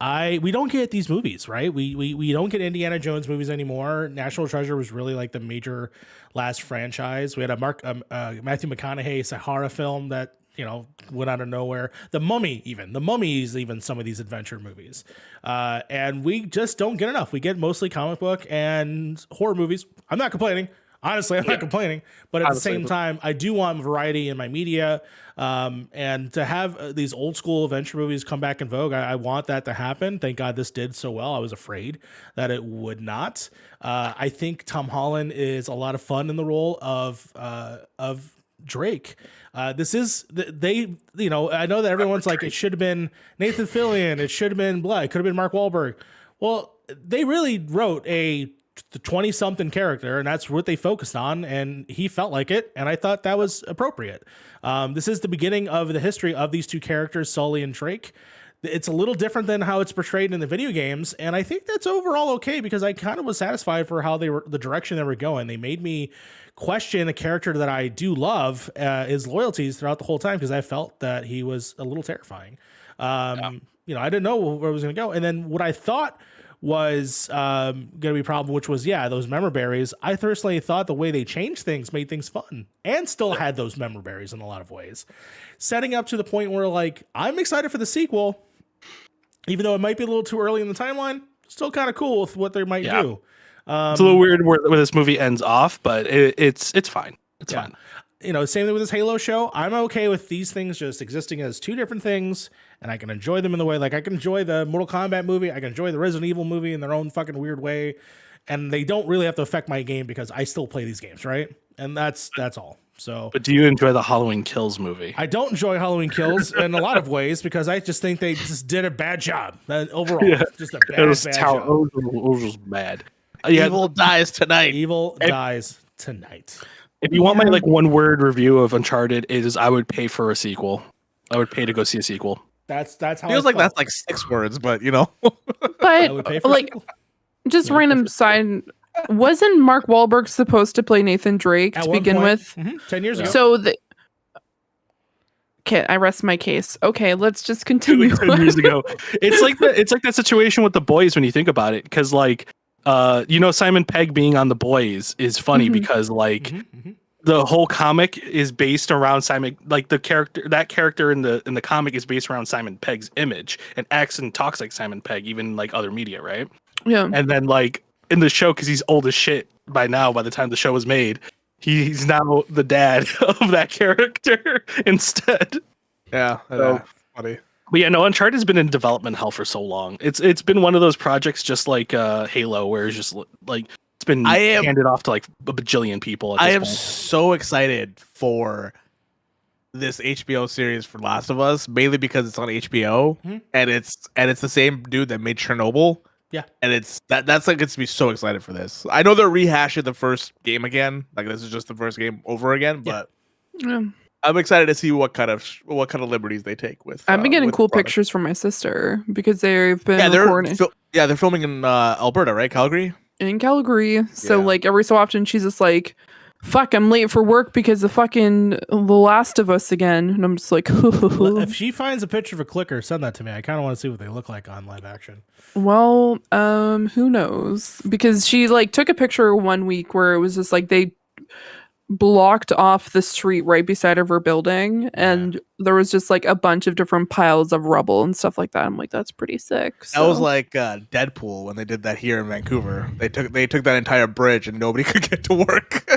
Speaker 1: we don't get these movies, right? We don't get Indiana Jones movies anymore. National Treasure was really like the major last franchise. We had a Matthew McConaughey Sahara film that, you know, went out of nowhere. The Mummy is even some of these adventure movies. And we just don't get enough. We get mostly comic book and horror movies. I'm not complaining. Honestly, I'm not complaining, but at the same time, I do want variety in my media, and to have these old school adventure movies come back in vogue. I want that to happen. Thank God this did so well. I was afraid that it would not. I think Tom Holland is a lot of fun in the role of Drake. This is they, you know, I know that everyone's like, it should have been Nathan Fillion, it should have been Blood, it could have been Mark Wahlberg. Well, they really wrote the 20-something character, and that's what they focused on, and he felt like it, and I thought that was appropriate. This is the beginning of the history of these two characters, Sully and Drake. It's a little different than how it's portrayed in the video games, and I think that's overall okay, because I kind of was satisfied for how the direction they were going. They made me question a character that I do love, his loyalties throughout the whole time, because I felt that he was a little terrifying. You know, I didn't know where it was going to go, and then what I thought was going to be a problem, which was, those member berries. I personally thought the way they changed things made things fun, and still had those member berries in a lot of ways, setting up to the point where, like, I'm excited for the sequel, even though it might be a little too early in the timeline. Still kind of cool with what they might do.
Speaker 3: It's a little weird where this movie ends off, but it's fine. It's fine.
Speaker 1: You know, same thing with this Halo show. I'm okay with these things just existing as two different things, and I can enjoy them in the way, like I can enjoy the Mortal Kombat movie, I can enjoy the Resident Evil movie in their own fucking weird way, and they don't really have to affect my game because I still play these games, right? And that's all. So,
Speaker 3: but do you enjoy the Halloween Kills movie?
Speaker 1: I don't enjoy Halloween Kills in a lot of ways, because I just think they just did a bad job overall. Just a bad job.
Speaker 3: It was bad.
Speaker 2: Evil dies tonight.
Speaker 1: Evil dies tonight.
Speaker 3: If you want my like one word review of Uncharted, is I would pay for a sequel. I would pay to go see a sequel.
Speaker 1: That's how
Speaker 2: feels like that's like 6 words, but you know.
Speaker 4: But like, just random side. Wasn't Mark Wahlberg supposed to play Nathan Drake to begin with?
Speaker 1: 10 years ago.
Speaker 4: So okay, I rest my case. Okay, let's just continue.
Speaker 3: Like 10 years ago. It's like that situation with The Boys when you think about it, because like you know, Simon Pegg being on The Boys is funny because like the whole comic is based around Simon, like that character in the comic is based around Simon Pegg's image and acts and talks like Simon Pegg, even like other media, right?
Speaker 4: Yeah.
Speaker 3: And then like in the show, because he's old as shit by the time the show was made, he's now the dad of that character instead.
Speaker 2: Yeah,
Speaker 3: so,
Speaker 2: funny.
Speaker 3: But yeah, no, Uncharted has been in development hell for so long. It's been one of those projects just like Halo, where it's just like it's been handed off to like a bajillion people.
Speaker 2: I am so excited for this HBO series for Last of Us, mainly because it's on HBO and it's the same dude that made Chernobyl.
Speaker 1: Yeah,
Speaker 2: and that's like gets me so excited for this. I know they're rehashing the first game again, like this is just the first game over again, but I'm excited to see what kind of liberties they take with.
Speaker 4: I've been getting cool pictures from my sister because they've been recording.
Speaker 2: They're filming in Alberta, right? Calgary.
Speaker 4: In Calgary, so like every so often she's just like, "Fuck, I'm late for work because of fucking The Last of Us again," and I'm just like,
Speaker 1: if she finds a picture of a clicker, send that to me. I kind of want to see what they look like on live action.
Speaker 4: Well, who knows? Because she like took a picture one week where it was just like blocked off the street right beside of her building, and there was just like a bunch of different piles of rubble and stuff like that. I'm like, that's pretty sick.
Speaker 2: That was
Speaker 4: So,
Speaker 2: like Deadpool when they did that here in Vancouver. They took that entire bridge and nobody could get to work.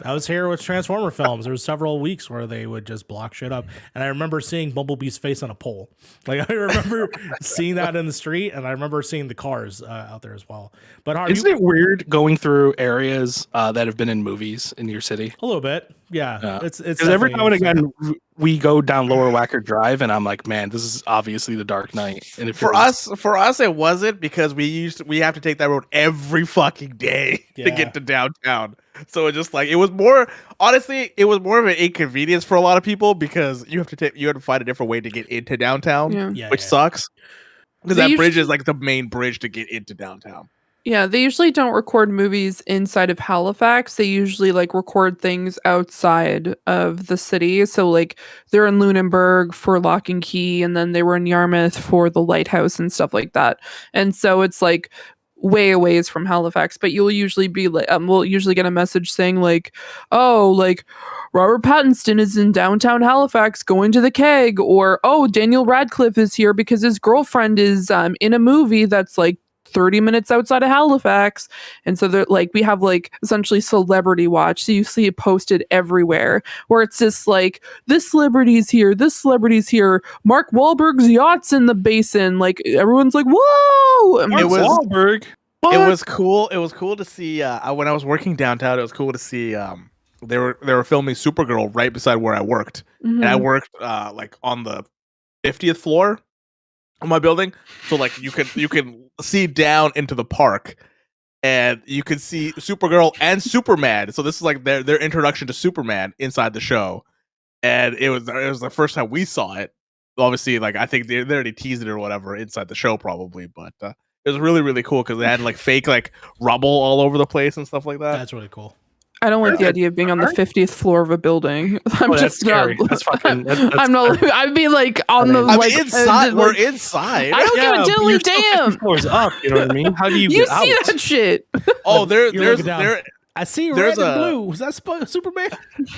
Speaker 1: I was here with Transformer films. There was several weeks where they would just block shit up, and I remember seeing Bumblebee's face on a pole. Like I remember seeing that in the street, and I remember seeing the cars out there as well. But Harv,
Speaker 3: Isn't it weird going through areas that have been in movies in your city?
Speaker 1: a little bit, yeah. It's
Speaker 3: Because every now and again we go down Lower Wacker Drive, and I'm like, man, this is obviously the Dark Knight. And
Speaker 2: For us, it wasn't, because we have to take that road every fucking day to get to downtown. So it just like it was more of an inconvenience for a lot of people, because you have to find a different way to get into downtown, which sucks. Because that bridge is like the main bridge to get into downtown.
Speaker 4: Yeah, they usually don't record movies inside of Halifax. They usually like record things outside of the city. So like they're in Lunenburg for Lock and Key, and then they were in Yarmouth for the Lighthouse and stuff like that. And so it's like way a ways from Halifax, but you'll usually be like, we'll usually get a message saying like, oh, like Robert Pattinson is in downtown Halifax going to the keg, or oh, Daniel Radcliffe is here because his girlfriend is in a movie that's like 30 minutes outside of Halifax. And so they're like, we have like essentially celebrity watch. So you see it posted everywhere where it's just like, this celebrity's here, Mark Wahlberg's yacht's in the basin. Like everyone's like, whoa.
Speaker 2: It was
Speaker 3: Wahlberg.
Speaker 2: It was cool. It was cool to see when I was working downtown. It was cool to see they were filming Supergirl right beside where I worked. And I worked like on the 50th floor of my building, so like you can see down into the park, and you can see Supergirl and Superman. So this is like their introduction to Superman inside the show, and it was the first time we saw it. Obviously, like I think they already teased it or whatever inside the show probably, but it was really, really cool because they had like fake like rubble all over the place and stuff like that.
Speaker 1: That's really cool.
Speaker 4: I don't like the idea of being on the 50th floor of a building. I'm just not.
Speaker 3: That's fucking. That's
Speaker 4: I'm not. I'd be like on the like
Speaker 2: inside. We're inside.
Speaker 4: I don't give a diddly damn.
Speaker 3: Floors up. You know what I mean? How do you
Speaker 4: You
Speaker 3: get out?
Speaker 4: see that shit?
Speaker 2: Oh,
Speaker 1: You're
Speaker 2: there's
Speaker 1: looking down.
Speaker 2: there.
Speaker 1: I see
Speaker 2: There's
Speaker 1: red and
Speaker 2: a-
Speaker 1: blue. Was that Superman?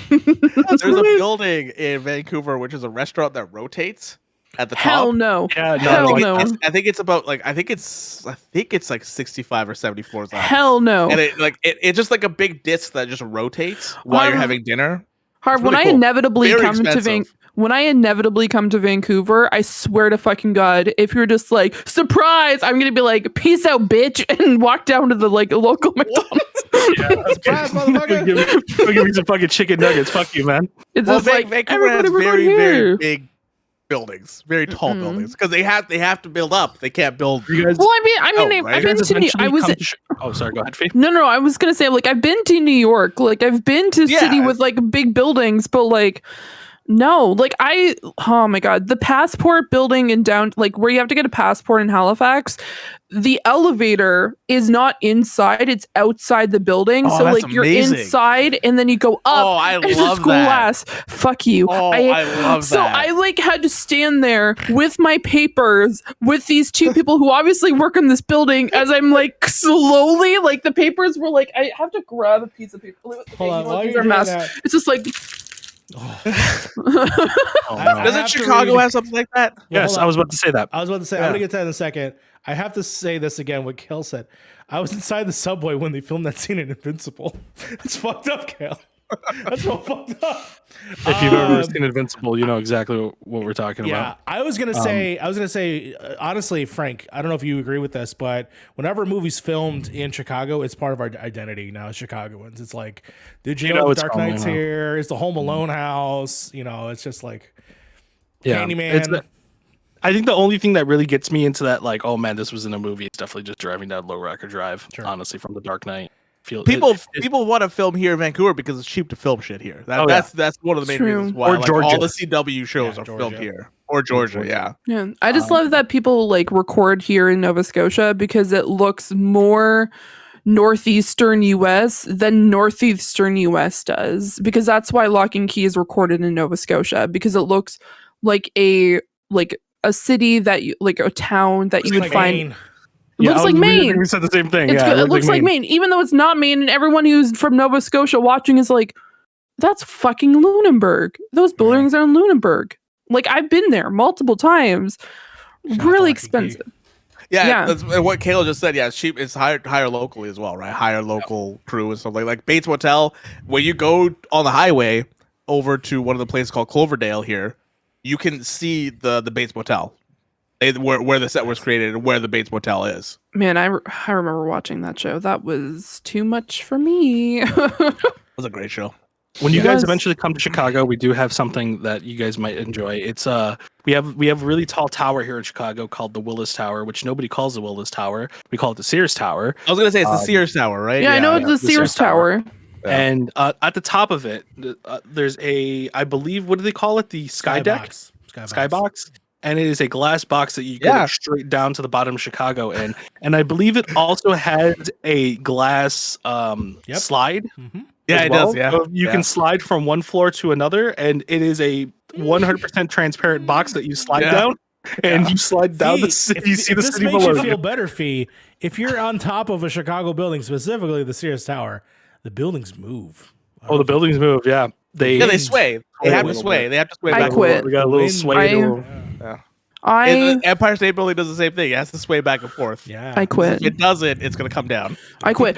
Speaker 2: There's a building in Vancouver which is a restaurant that rotates at the
Speaker 4: Hell
Speaker 2: top.
Speaker 4: no.
Speaker 3: Yeah,
Speaker 4: Hell
Speaker 3: no.
Speaker 4: no.
Speaker 2: I think it's about like I think it's like 65 or 70 floors up.
Speaker 4: Hell no.
Speaker 2: And it's just like a big disc that just rotates while you're having dinner.
Speaker 4: Harv,
Speaker 2: It's
Speaker 4: when
Speaker 2: really
Speaker 4: I
Speaker 2: cool.
Speaker 4: inevitably
Speaker 2: Very
Speaker 4: come to
Speaker 2: expensive.
Speaker 4: when I inevitably come to Vancouver, I swear to fucking God, if you're just like, surprise, I'm gonna be like, peace out, bitch, and walk down to the like local McDonald's.
Speaker 1: Surprise, motherfucker.
Speaker 3: Give me some fucking chicken nuggets. Fuck you, man.
Speaker 4: It's
Speaker 2: Well,
Speaker 4: just like
Speaker 2: Vancouver has
Speaker 4: everybody, we're
Speaker 2: very,
Speaker 4: going
Speaker 2: very
Speaker 4: here.
Speaker 2: big buildings, very tall buildings, because they have to build up. They can't build.
Speaker 3: You guys,
Speaker 4: Well, I mean,
Speaker 2: right?
Speaker 4: I've been to New. I was.
Speaker 3: Oh, sorry. Go ahead, Faith.
Speaker 4: No, I was gonna say like I've been to New York. Like I've been to a city with like big buildings, but like. No, like oh my God, the passport building in down, like where you have to get a passport in Halifax, the elevator is not inside, it's outside the building.
Speaker 2: Oh,
Speaker 4: So
Speaker 2: that's
Speaker 4: like you're
Speaker 2: amazing.
Speaker 4: inside and then you go up.
Speaker 2: Oh, I
Speaker 4: there's
Speaker 2: love
Speaker 4: a school
Speaker 2: that.
Speaker 4: ass. Fuck you.
Speaker 2: Oh, I love
Speaker 4: so
Speaker 2: that.
Speaker 4: I like had to stand there with my papers with these two people who obviously work in this building as I'm like slowly, like the papers were like, I have to grab a piece of paper. Okay,
Speaker 1: Hold on, while
Speaker 4: these
Speaker 1: you're
Speaker 4: are
Speaker 1: doing
Speaker 4: mess.
Speaker 1: that,
Speaker 4: It's just like
Speaker 1: I
Speaker 2: Doesn't
Speaker 1: have to
Speaker 2: Chicago
Speaker 1: read-
Speaker 2: have something like that?
Speaker 3: Yes,
Speaker 1: hold
Speaker 3: I
Speaker 1: on.
Speaker 3: was about to say that.
Speaker 1: I was about to say, I'm
Speaker 2: Yeah.
Speaker 1: going to get to that in a second. I have to say this again, what Kale said. I was inside the subway when they filmed that scene in Invincible. It's fucked up, Kale. That's real fucked up.
Speaker 3: If you've ever seen Invincible, you know exactly what we're talking
Speaker 1: Yeah,
Speaker 3: about.
Speaker 1: I was gonna say, honestly, Frank, I don't know if you agree with this, but whenever a movie's filmed in Chicago, it's part of our identity now as Chicagoans. It's like, did you know
Speaker 3: it's
Speaker 1: Dark
Speaker 3: coming,
Speaker 1: Knight's
Speaker 3: huh?
Speaker 1: here? It's the Home Alone house. You know, it's just like
Speaker 3: Yeah,
Speaker 1: Candyman.
Speaker 3: I think the only thing that really gets me into that, like, oh man, this was in a movie, is definitely just driving down Low Rocker Drive.
Speaker 1: Sure.
Speaker 3: Honestly, from the Dark Knight.
Speaker 2: People want to film here in Vancouver because it's cheap to film shit here. That's one of the main
Speaker 4: True.
Speaker 2: reasons why
Speaker 3: Or
Speaker 2: like,
Speaker 3: Georgia.
Speaker 2: all the CW shows
Speaker 1: Yeah,
Speaker 2: are
Speaker 1: Georgia.
Speaker 2: filmed here. Or Georgia, yeah.
Speaker 4: Yeah, I just love that people like record here in Nova Scotia because it looks more northeastern US than northeastern US does, because that's why Lock and Key is recorded in Nova Scotia, because it looks like a city that you like, a town that you would
Speaker 1: like
Speaker 4: find.
Speaker 1: Maine.
Speaker 4: It looks like Maine.
Speaker 3: We said the same thing.
Speaker 4: It's
Speaker 3: yeah,
Speaker 4: good. It looks like Maine, even though it's not Maine, and everyone who's from Nova Scotia watching is like, That's fucking Lunenburg. Those buildings are in Lunenburg. Like, I've been there multiple times. Really expensive.
Speaker 2: Yeah, that's what Kayla just said. Yeah, it's cheap. It's higher locally as well, right? Higher local crew and stuff like Bates Motel. When you go on the highway over to one of the places called Cloverdale here, you can see the Bates Motel, where the set was created and where the Bates Motel is.
Speaker 4: Man, I remember watching that show. That was too much for me.
Speaker 2: It was a great show.
Speaker 3: When you guys eventually come to Chicago, we do have something that you guys might enjoy. It's we have a really tall tower here in Chicago called the Willis Tower, which nobody calls the Willis Tower. We call it the Sears Tower.
Speaker 2: I was gonna say it's the Sears Tower, right?
Speaker 4: Yeah, I know it's the Sears Tower.
Speaker 3: Yeah. And at the top of it, there's I believe, what do they call it? The Skybox. Skybox. And it is a glass box that you go straight down to the bottom of Chicago in. And I believe it also has a glass slide.
Speaker 1: Mm-hmm.
Speaker 2: Yeah, it does. Yeah,
Speaker 3: so you can slide from one floor to another, and it is a 100% transparent box that you slide down, and you slide down the city. You see the city below.
Speaker 1: This makes you feel better, Fee. If you're on top of a Chicago building, specifically the Sears Tower, the buildings move.
Speaker 3: Oh, the buildings move. Yeah,
Speaker 2: they sway. They have to sway. They have to sway.
Speaker 4: I quit.
Speaker 3: We got a little sway.
Speaker 2: Empire State Building does the same thing. It has to sway back and forth.
Speaker 1: Yeah,
Speaker 4: I quit.
Speaker 2: If it doesn't, it's gonna come down.
Speaker 4: I quit.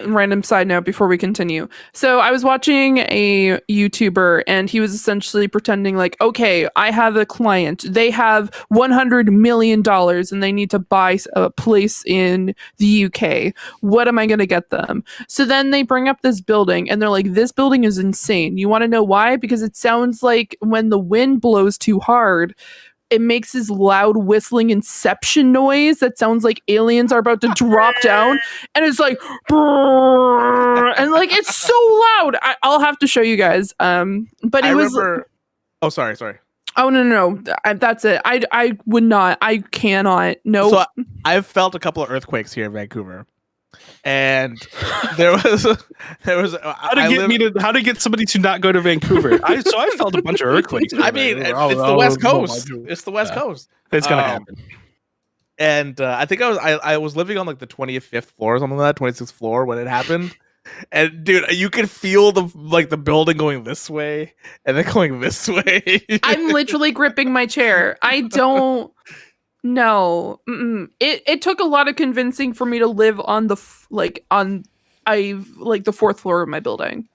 Speaker 4: Random side note before we continue. So I was watching a YouTuber, and he was essentially pretending like, okay, I have a client. They have $100 million, and they need to buy a place in the UK. What am I gonna get them? So then they bring up this building, and they're like, this building is insane. You want to know why? Because it sounds like when the wind blows too hard, it makes this loud whistling inception noise that sounds like aliens are about to drop down, and it's like, and like it's so loud. I'll have to show you guys. But it was.
Speaker 2: Remember... Oh, sorry.
Speaker 4: Oh no! That's it. I would not. I cannot. No.
Speaker 2: So I've felt a couple of earthquakes here in Vancouver, and there was
Speaker 3: how to get somebody to not go to Vancouver. I felt a bunch of earthquakes.
Speaker 2: I mean, it's the West Coast. It's the West Coast.
Speaker 3: It's gonna happen.
Speaker 2: And I think I was living on like the 25th floor or something like that, 26th floor when it happened. And dude, you could feel the building going this way and then going this way.
Speaker 4: I'm literally gripping my chair. I don't. No, it took a lot of convincing for me to live on the the fourth floor of my building,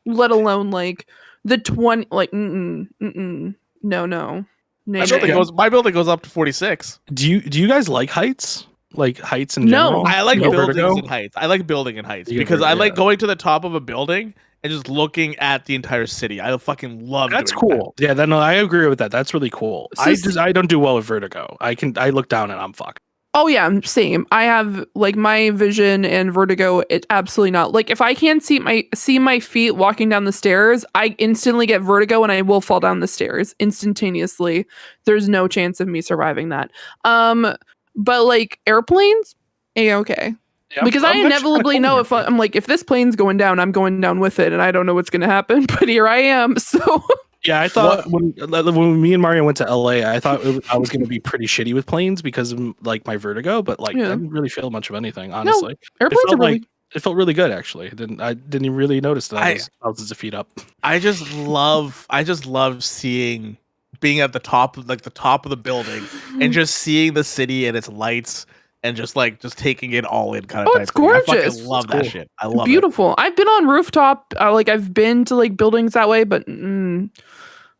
Speaker 4: let alone like the 20. Like, no.
Speaker 2: My building goes up to 46.
Speaker 3: Do you guys like heights? Like heights in general?
Speaker 2: I like buildings and heights. I like building and heights because I like going to the top of a building and just looking at the entire city. I fucking love
Speaker 3: that's
Speaker 2: doing
Speaker 3: cool.
Speaker 2: That.
Speaker 3: Yeah, I agree with that. That's really cool. I don't do well with vertigo. I look down and I'm fucked.
Speaker 4: Oh yeah, same. I have like my vision and vertigo. It absolutely not. Like if I can't see my feet walking down the stairs, I instantly get vertigo and I will fall down the stairs instantaneously. There's no chance of me surviving that. But like airplanes, okay. Yeah, because I inevitably know if I'm like, if this plane's going down, I'm going down with it, and I don't know what's going to happen. But here I am. So
Speaker 3: yeah, I thought when me and Mario went to LA, I thought I was going to be pretty shitty with planes because of like my vertigo. But like, I didn't really feel much of anything, honestly.
Speaker 4: No, airplanes are really.
Speaker 3: It felt really good, actually. I didn't even really notice that I was thousands of feet up.
Speaker 2: I just love being at the top of the building and just seeing the city and its lights. And just taking it all in kind of.
Speaker 4: Oh, it's gorgeous!
Speaker 2: I fucking love that shit. I love it.
Speaker 4: Beautiful. I've been on rooftop. I've been to like buildings that way, but I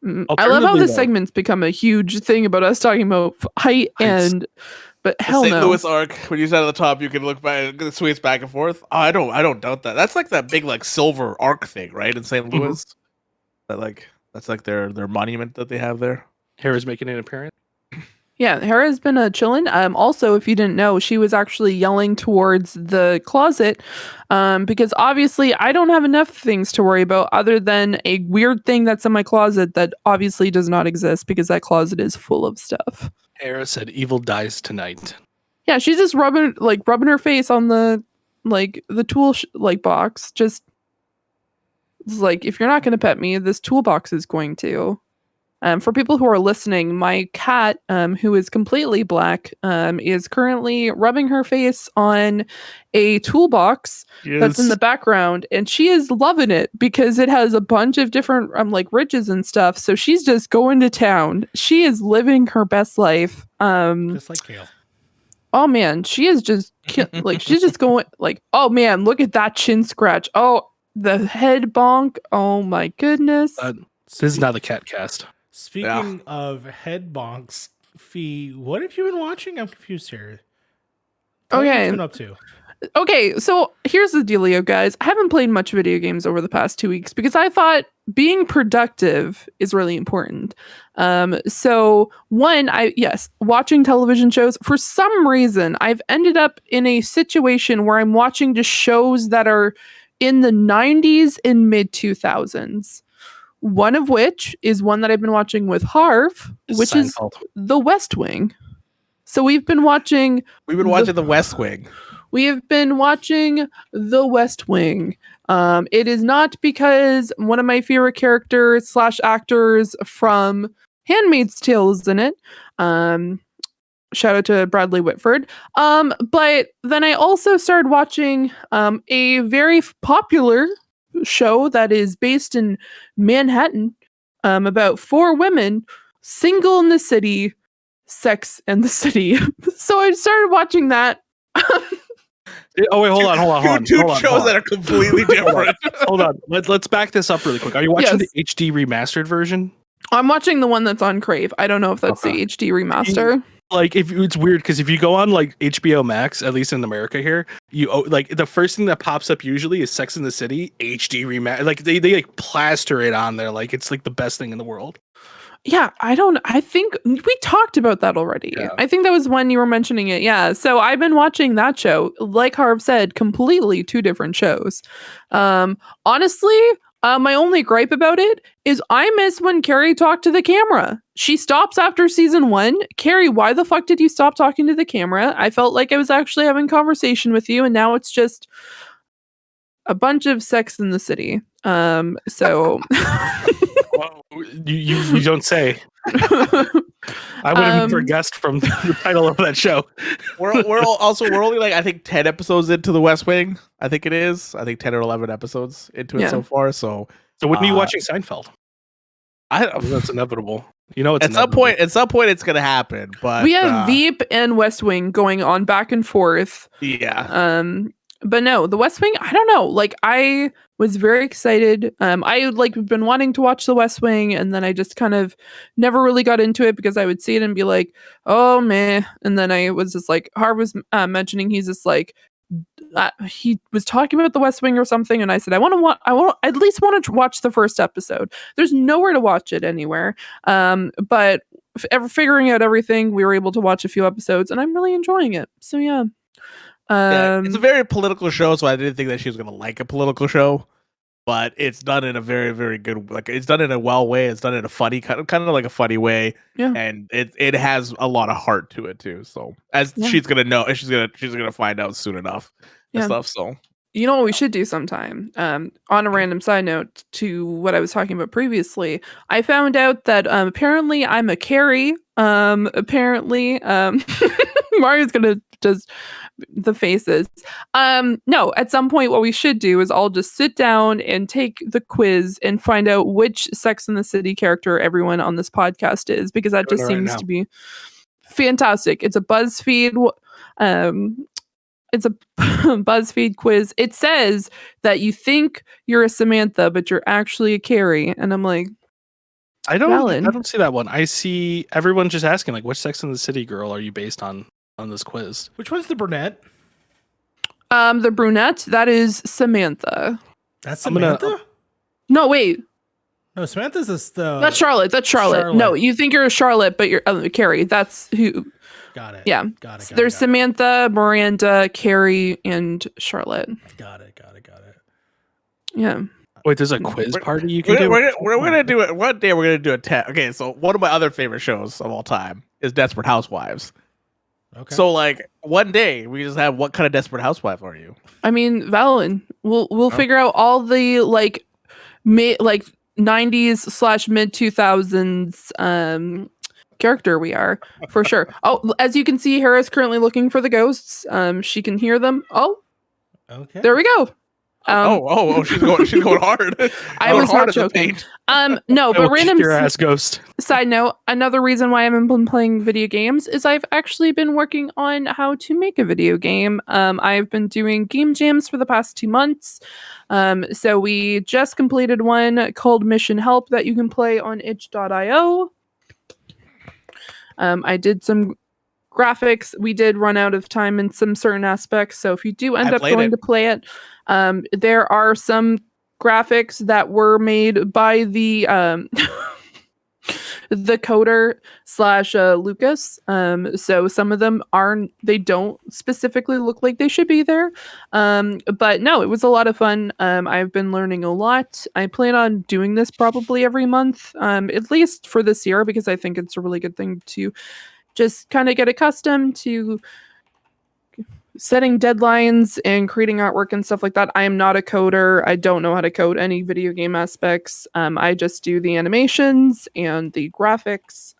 Speaker 4: love how this segment's become a huge thing about us talking about height and. But hell no.
Speaker 2: St. Louis Arc. When you stand at the top, you can look back. It swings back and forth. Oh, I don't doubt that. That's like that big like silver arc thing, right? In St. Louis. That's like their monument that they have there.
Speaker 3: Hera's making an appearance.
Speaker 4: Yeah, Hera's been chilling. Also, if you didn't know, she was actually yelling towards the closet because obviously I don't have enough things to worry about other than a weird thing that's in my closet that obviously does not exist because that closet is full of stuff.
Speaker 3: Hera said, "Evil dies tonight."
Speaker 4: Yeah, she's just rubbing her face on the tool box. Just it's like, if you're not going to pet me, this toolbox is going to. For people who are listening, my cat, who is completely black, is currently rubbing her face on a toolbox that's in the background, and she is loving it because it has a bunch of different like ridges and stuff. So she's just going to town. She is living her best life.
Speaker 1: Just like Kale.
Speaker 4: Oh man, she is just like she's just going like, oh man, look at that chin scratch. Oh, the head bonk. Oh my goodness.
Speaker 3: This is not the cat cast.
Speaker 1: Speaking of head bonks, Fee, what have you been watching? I'm confused here. Tell me what you've been up to.
Speaker 4: Okay, so here's the dealio, guys. I haven't played much video games over the past 2 weeks because I thought being productive is really important. So one, watching television shows. For some reason, I've ended up in a situation where I'm watching just shows that are in the 90s and mid 2000s. One of which is one that I've been watching with Harv, which
Speaker 3: Seinfeld.
Speaker 4: is The West Wing. So we've been watching
Speaker 2: The West Wing.
Speaker 4: We have been watching The West Wing. It is not because one of my favorite characters / actors from Handmaid's Tale is in it. Shout out to Bradley Whitford. But then I also started watching a very popular show that is based in Manhattan about 4 women single in the city, sex in the city. So I started watching that.
Speaker 3: Oh wait, hold on.
Speaker 2: Two shows that are completely different.
Speaker 3: Hold on. Let's back this up really quick. Are you watching the HD remastered version?
Speaker 4: I'm watching the one that's on Crave. I don't know if that's the HD remaster.
Speaker 3: Like, if it's weird because if you go on like HBO Max, at least in America here, you like the first thing that pops up usually is Sex in the City HD remaster. Like they like plaster it on there like it's like the best thing in the world.
Speaker 4: Yeah, I think we talked about that already. Yeah. I think that was when you were mentioning it. Yeah. So I've been watching that show. Like Harv said, completely 2 different shows. Honestly, my only gripe about it is I miss when Carrie talked to the camera. She stops after season 1. Carrie, why the fuck did you stop talking to the camera? I felt like I was actually having a conversation with you, and now it's just a bunch of Sex in the City. So
Speaker 3: Well, you don't say. I would have never guessed from the title of that show.
Speaker 2: We're only like I think 10 episodes into The West Wing. I think it is. I think 10 or 11 episodes into it so far. So
Speaker 3: when are you watching Seinfeld? That's inevitable. You know,
Speaker 2: at some point it's gonna happen. But
Speaker 4: we have Veep and West Wing going on back and forth.
Speaker 2: Yeah.
Speaker 4: But no, The West Wing, I don't know. Like, I was very excited. I like been wanting to watch The West Wing, and then I just kind of never really got into it because I would see it and be like, oh man. And then I was just like, Harv was mentioning, he's just like, he was talking about The West Wing or something, and I said, I at least want to watch the first episode. There's nowhere to watch it anywhere. But figuring out everything, we were able to watch a few episodes, and I'm really enjoying it. So yeah.
Speaker 2: It's a very political show, so I didn't think that she was gonna like a political show. But it's done in a very, very good, like it's done in a well way. It's done in a funny kind of like a funny way, and it has a lot of heart to it too. So she's gonna know, she's gonna find out soon enough and stuff. So
Speaker 4: you know what we should do sometime? On a random side note to what I was talking about previously, I found out that apparently I'm a Carrie. Apparently, Mario's gonna just the faces. No, at some point what we should do is I'll just sit down and take the quiz and find out which Sex in the City character everyone on this podcast is, because that just seems to be fantastic. It's a BuzzFeed BuzzFeed quiz. It says that you think you're a Samantha, but you're actually a Carrie, and I'm like,
Speaker 3: I don't see that one. I see everyone just asking like, which Sex in the City girl are you based on this quiz?
Speaker 1: Which one's the brunette?
Speaker 4: The brunette, that is Samantha.
Speaker 1: That's Samantha?
Speaker 4: No, wait.
Speaker 1: No, Samantha's
Speaker 4: That's Charlotte. That's Charlotte. No, you think you're a Charlotte, but you're Carrie. That's who.
Speaker 1: Got it.
Speaker 4: Yeah.
Speaker 1: Got it.
Speaker 4: There's Samantha, Miranda, Carrie, and Charlotte.
Speaker 1: Got it.
Speaker 4: Yeah.
Speaker 3: Wait, there's a quiz party you can do?
Speaker 2: We're gonna do it one day. We're gonna do a test. Okay, so one of my other favorite shows of all time is Desperate Housewives. Okay. So like one day we just have, what kind of Desperate Housewife are you?
Speaker 4: I mean, Valen, we'll figure out all the like 90s / mid 2000s character we are, for sure. Oh, as you can see, Hera's currently looking for the ghosts. She can hear them. Oh,
Speaker 1: Okay.
Speaker 4: there we go.
Speaker 2: She's going hard.
Speaker 4: I was not joking. No, but random
Speaker 3: your ass ghost.
Speaker 4: side note, another reason why I haven't been playing video games is I've actually been working on how to make a video game. I've been doing game jams for the past 2 months. So we just completed one called Mission Help that you can play on itch.io. I did some graphics. We did run out of time in some certain aspects, so if you do end up going to play it, there are some graphics that were made by the the coder / Lucas. So some of them they don't specifically look like they should be there. But no, it was a lot of fun. I've been learning a lot. I plan on doing this probably every month, at least for this year, because I think it's a really good thing to just kind of get accustomed to setting deadlines and creating artwork and stuff like that. I am not a coder. I don't know how to code any video game aspects. I just do the animations and the graphics.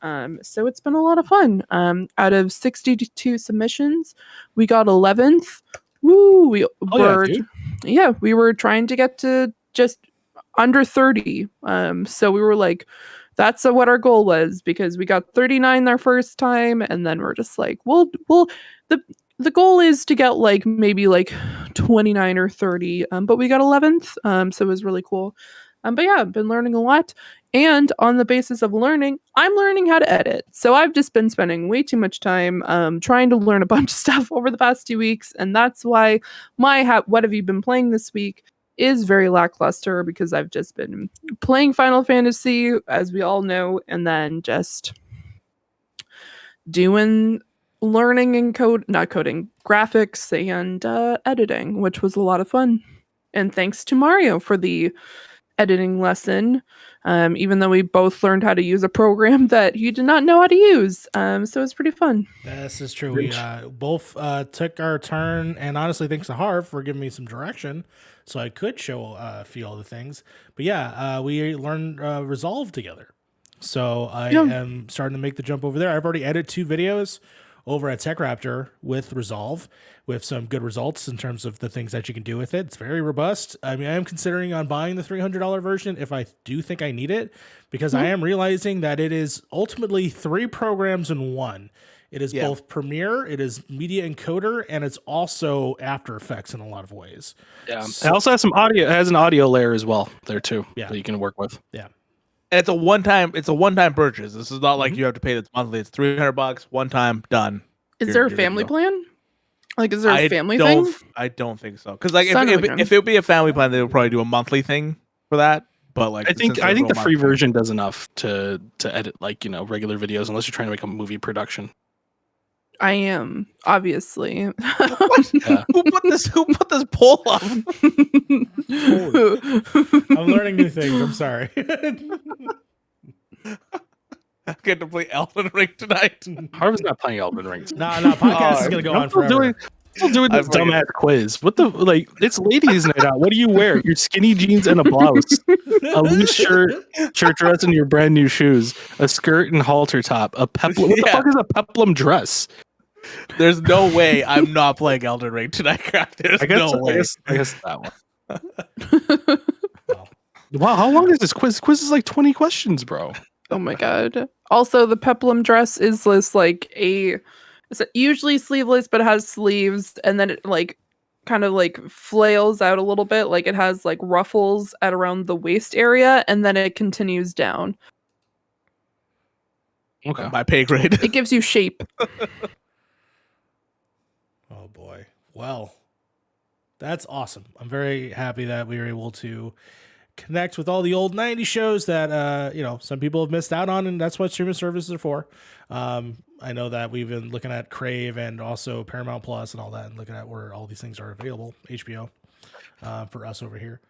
Speaker 4: So it's been a lot of fun. Out of 62 submissions, we got 11th. Woo! We were trying to get to just under 30. So we were like, that's what our goal was, because we got 39 our first time, and then we're just like, the goal is to get like maybe like 29 or 30, but we got 11th, so it was really cool. But yeah, I've been learning a lot, and on the basis of learning, I'm learning how to edit. So I've just been spending way too much time trying to learn a bunch of stuff over the past 2 weeks, and that's why my what have you been playing this week is very lackluster, because I've just been playing Final Fantasy, as we all know, and then just doing learning and graphics and editing, which was a lot of fun. And thanks to Mario for the editing lesson, even though we both learned how to use a program that he did not know how to use. So it's pretty fun.
Speaker 1: This is true. We both took our turn, and honestly, thanks to Harv for giving me some direction so I could show a few other things. But yeah, we learned Resolve together. So I am starting to make the jump over there. I've already edited 2 videos over at Tech Raptor with Resolve, with some good results in terms of the things that you can do with it. It's very robust. I mean, I am considering on buying the $300 version if I do think I need it, because I am realizing that it is ultimately 3 programs in one. It is both Premiere, it is Media Encoder, and it's also After Effects in a lot of ways.
Speaker 3: Yeah. It also has some audio. It has an audio layer as well there too.
Speaker 1: Yeah.
Speaker 3: That you can work with.
Speaker 1: Yeah.
Speaker 2: And it's a one-time purchase. This is not like you have to pay this monthly. It's $300, one time, done.
Speaker 4: Is there a family plan? Like, is there a family thing?
Speaker 2: I don't think so. Because like if it would be a family plan, they would probably do a monthly thing for that. But like,
Speaker 3: I think the free version does enough to edit, like, you know, regular videos, unless you're trying to make a movie production.
Speaker 4: I am, obviously.
Speaker 2: What? Yeah. Who put this poll up?
Speaker 1: I'm learning new things. I'm sorry.
Speaker 2: I get to play Elden Ring tonight.
Speaker 3: Harv's not playing Elden Ring.
Speaker 1: No, podcast is gonna go on forever.
Speaker 3: Still doing this dumbass quiz. What the, like? It's ladies' night out. What do you wear? Your skinny jeans and a blouse, a loose shirt dress, and your brand new shoes, a skirt and halter top, a peplum. What the fuck is a peplum dress?
Speaker 2: There's no way I'm not playing Elden Ring tonight, crap. There's no way.
Speaker 3: I guess that one. Wow, how long is this quiz? Quiz is like 20 questions, bro.
Speaker 4: Oh my god. Also, the peplum dress is this like it's usually sleeveless, but it has sleeves, and then it like kind of like flails out a little bit. Like it has like ruffles at around the waist area, and then it continues down.
Speaker 2: Okay. My pay grade.
Speaker 4: It gives you shape.
Speaker 1: Oh boy. Well, that's awesome. I'm very happy that we were able to connect with all the old 90s shows that some people have missed out on, and that's what streaming services are for. I know that we've been looking at Crave and also Paramount Plus and all that, and looking at where all these things are available, HBO, for us over here.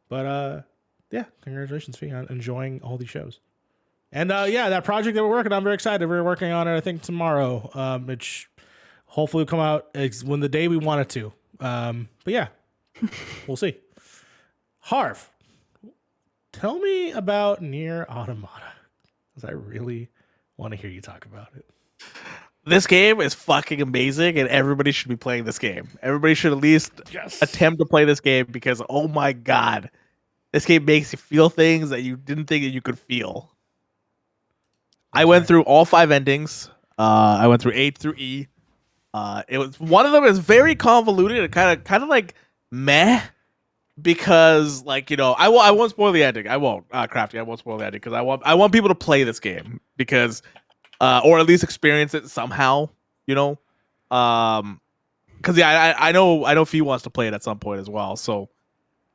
Speaker 1: But yeah, congratulations, Fee, on enjoying all these shows. And that project that we're working on, I'm very excited. We're working on it, I think, tomorrow, which hopefully will come out when the day we want it to. But yeah, we'll see. Harv, Tell me about Nier Automata, because I really want to hear you talk about it.
Speaker 2: This game is fucking amazing, and everybody should be playing this game. Everybody should at least attempt to play this game because, oh my god, this game makes you feel things that you didn't think that you could feel. I went through all 5 endings. I went through A through E. It was one of them is very convoluted and kind of like meh, because like, you know, I won't spoil the ending. I won't, Crafty. I won't spoil the ending because I want people to play this game because. Or at least experience it somehow, you know, because yeah, I know Fee wants to play it at some point as well. So,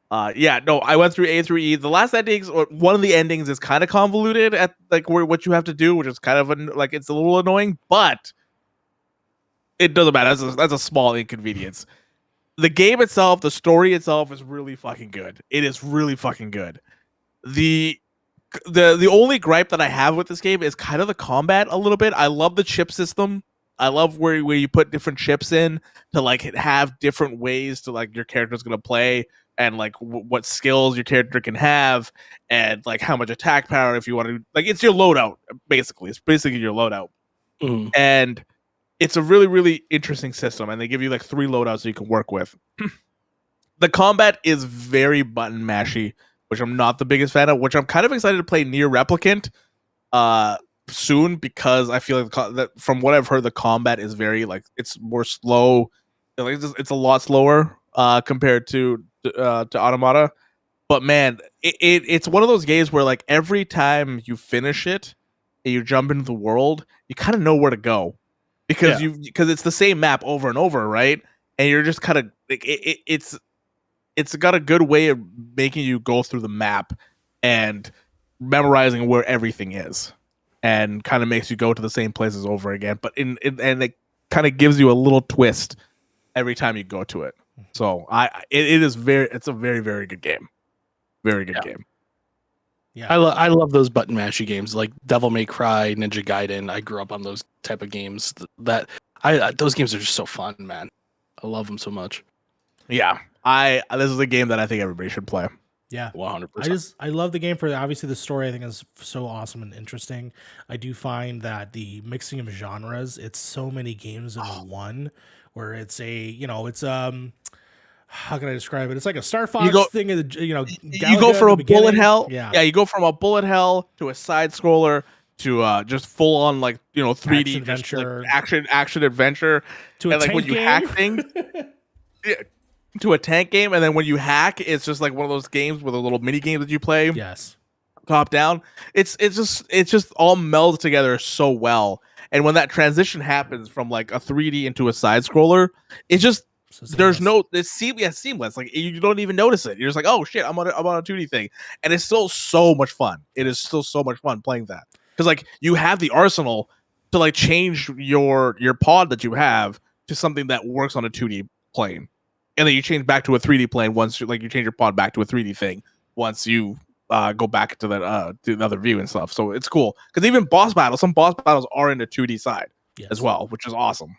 Speaker 2: yeah, no, I went through A through E. The last endings, or one of the endings, is kind of convoluted at like what you have to do, which is kind of like it's a little annoying, but it doesn't matter. That's a small inconvenience. The game itself, the story itself, is really fucking good. It is really fucking good. The only gripe that I have with this game is kind of the combat a little bit. I love the chip system. I love where you put different chips in to like have different ways to like your character's gonna play and like what skills your character can have and like how much attack power if you want to. Like it's your loadout basically. It's basically your loadout, and it's a really really interesting system. And they give you like 3 loadouts that you can work with. The combat is very button mashy, which I'm not the biggest fan of, which I'm kind of excited to play Nier Replicant soon, because I feel like that from what I've heard, the combat is very like it's more slow. Like it's a lot slower compared to Automata. But man, it's one of those games where like every time you finish it and you jump into the world, you kind of know where to go because because it's the same map over and over, right? And you're just kind of like it's got a good way of making you go through the map and memorizing where everything is, and kind of makes you go to the same places over again. But and it kind of gives you a little twist every time you go to it. So it's a very very good game, very good game.
Speaker 1: Yeah,
Speaker 3: I love those button mashy games like Devil May Cry, Ninja Gaiden. I grew up on those type of games. Those games are just so fun, man. I love them so much.
Speaker 2: Yeah. This is a game that I think everybody should play.
Speaker 1: Yeah,
Speaker 3: 100%.
Speaker 1: I love the game for obviously the story. I think is so awesome and interesting. I do find that the mixing of genres, it's so many games in one, where it's how can I describe it? It's like a Star Fox thing. You
Speaker 2: go from a bullet hell.
Speaker 1: Yeah,
Speaker 2: you go from a bullet hell to a side scroller to just full on like 3D
Speaker 1: adventure,
Speaker 2: action adventure
Speaker 1: to a
Speaker 2: and, like
Speaker 1: tank
Speaker 2: when you
Speaker 1: game.
Speaker 2: hack things. Yeah, to a tank game, and then when you hack, it's just like one of those games with a little mini game that you play.
Speaker 1: Yes,
Speaker 2: top down. It's just all melds together so well. And when that transition happens from like a 3D into a side scroller, it's just it's seamless. Like you don't even notice it. You're just like, oh shit, I'm on a 2D thing, and it's still so much fun. It is still so much fun playing that because like you have the arsenal to like change your pod that you have to something that works on a 2D plane. And then you change back to a 3D plane once you change your pod back to a 3D thing once you go back to that to another view and stuff. So it's cool because even some boss battles are in the 2D side as well, which is awesome.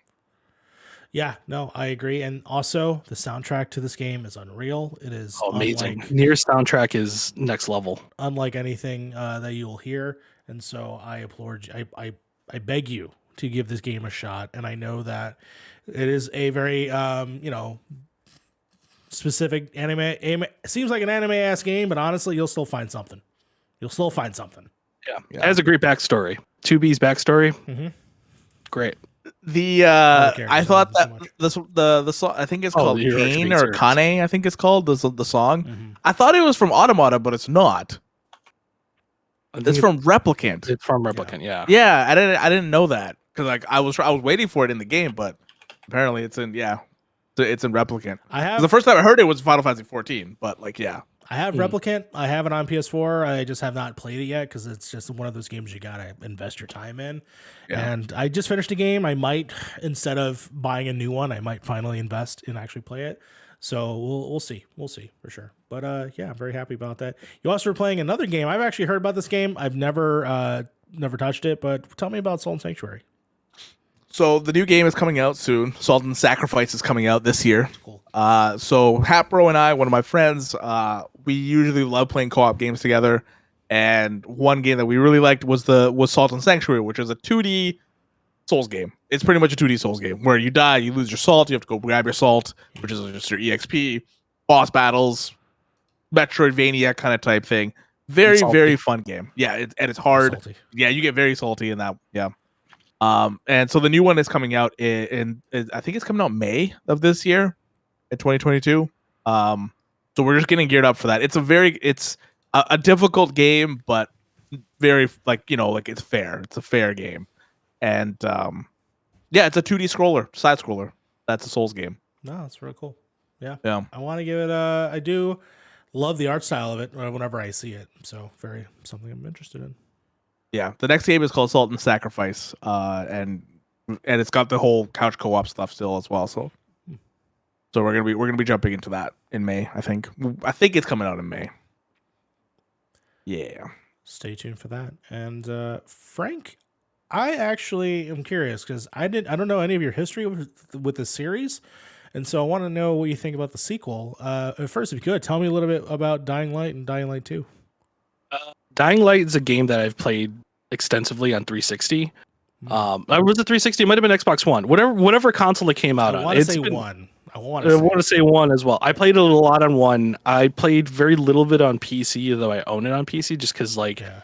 Speaker 1: Yeah, no, I agree. And also the soundtrack to this game is unreal. It is
Speaker 3: amazing. Nier's soundtrack is next level,
Speaker 1: unlike anything that you will hear. And so I applaud you. I beg you to give this game a shot. And I know that it is a very specific anime. Seems like an anime ass game, but honestly, you'll still find something. Yeah.
Speaker 3: It has a great backstory. 2B's backstory, great.
Speaker 2: I thought that the song, I think it's called Kane or Kane. I think it's called the song.
Speaker 1: Mm-hmm.
Speaker 2: I thought it was from Automata, but it's not. It's from Replicant.
Speaker 3: It's from Replicant, yeah.
Speaker 2: Yeah, I didn't know that because like I was waiting for it in the game, but apparently it's in Replicant. The first time I heard it was Final Fantasy 14, but like
Speaker 1: I have Replicant. I have it on PS4. I just have not played it yet because it's just one of those games you gotta invest your time in. Yeah. And I just finished a game. I might, instead of buying a new one, I might finally invest and actually play it. So we'll see. We'll see for sure. But I'm very happy about that. You also were playing another game. I've actually heard about this game. I've never touched it, but tell me about Soul and Sanctuary.
Speaker 2: So the new game is coming out soon. Salt and Sacrifice is coming out this year.
Speaker 1: Cool.
Speaker 2: So Hapro and I, one of my friends, we usually love playing co-op games together, and one game that we really liked was Salt and Sanctuary, which is a 2D Souls game. It's pretty much a 2D Souls game where you die, you lose your salt, you have to go grab your salt, which is just your EXP, boss battles, Metroidvania kind of type thing. Very, very fun game. Yeah, and it's hard.
Speaker 1: Salty.
Speaker 2: Yeah, you get very salty in that. Yeah. And so the new one is coming out in I think it's coming out May of this year, in 2022. So we're just getting geared up for that. It's a difficult game, but very like it's fair. It's a fair game, and yeah, it's a 2D side scroller. That's a Souls game.
Speaker 1: No, it's really cool. Yeah.
Speaker 2: Yeah.
Speaker 1: I want to give it I do love the art style of it whenever I see it. So very something I'm interested in.
Speaker 2: Yeah. The next game is called Salt and Sacrifice, and it's got the whole couch co-op stuff still as well. So we're gonna be jumping into that in May. I think it's coming out in May. Yeah.
Speaker 1: Stay tuned for that. And Frank, I actually am curious because I don't know any of your history with the series, and so I want to know what you think about the sequel. First, if you could tell me a little bit about Dying Light and Dying Light 2.
Speaker 3: Dying Light is a game that I've played extensively on 360. Was it 360? It might have been Xbox One. Whatever console it came out on.
Speaker 1: I want to say one. I want
Speaker 3: to say one as well. I played it a lot on one. I played very little bit on PC, though I own it on PC, just because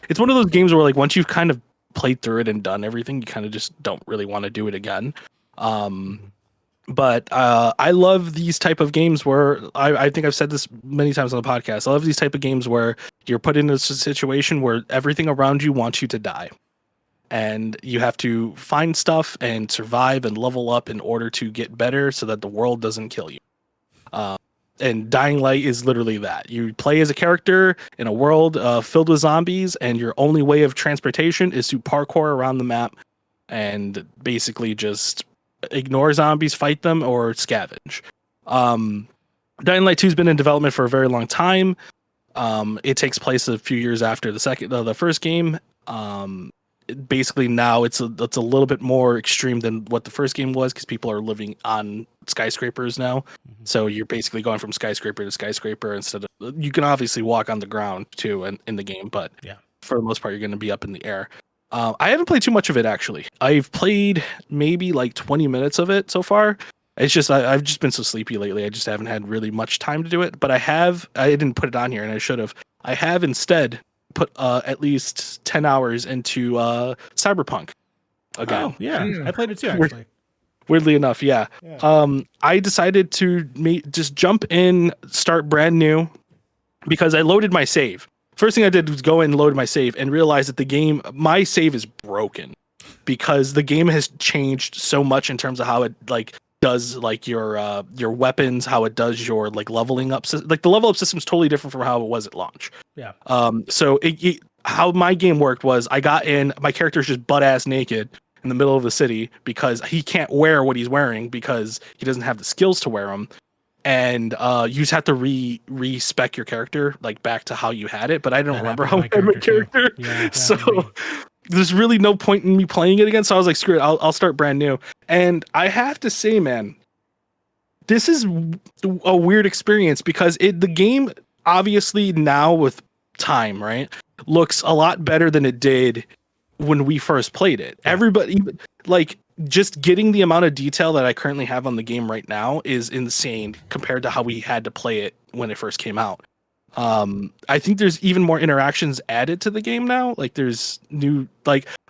Speaker 3: it's one of those games where once you've kind of played through it and done everything, you kind of just don't really want to do it again. But I love these type of games where I think I've said this many times on the podcast. I love these type of games where you're put in a situation where everything around you wants you to die. And you have to find stuff and survive and level up in order to get better so that the world doesn't kill you. And Dying Light is literally that. You play as a character in a world filled with zombies, and your only way of transportation is to parkour around the map and basically just ignore zombies, fight them, or scavenge. Dying Light 2 has been in development for a very long time. It takes place a few years after the first game. Basically now it's a little bit more extreme than what the first game was because people are living on skyscrapers now. Mm-hmm. So you're basically going from skyscraper to skyscraper instead of, you can obviously walk on the ground too in the game, but for the most part you're going to be up in the air. I haven't played too much of it actually. I've played maybe 20 minutes of it so far. It's just I've just been so sleepy lately. I just haven't had really much time to do it. But I didn't put it on here and I should have. I have instead put at least 10 hours into Cyberpunk again.
Speaker 1: Oh, yeah. I played it too, actually.
Speaker 3: Weirdly enough, yeah. I decided to just jump in, start brand new, because I loaded my save. First thing I did was go in and load my save and realize that my save is broken because the game has changed so much in terms of how it does your weapons, how it does your leveling up. The level up system is totally different from how it was at launch.
Speaker 1: Yeah.
Speaker 3: So how my game worked was I got in, my character's just butt ass naked in the middle of the city because he can't wear what he's wearing because he doesn't have the skills to wear them. And you just have to respec your character back to how you had it, but I don't remember how I had my character.
Speaker 1: Yeah,
Speaker 3: so there's really no point in me playing it again. So I was like, screw it, I'll start brand new. And I have to say, man, this is a weird experience because the game obviously now with time, right, looks a lot better than it did when we first played it. Yeah. Everybody just getting the amount of detail that I currently have on the game right now is insane compared to how we had to play it when it first came out. I think there's even more interactions added to the game now. There's new,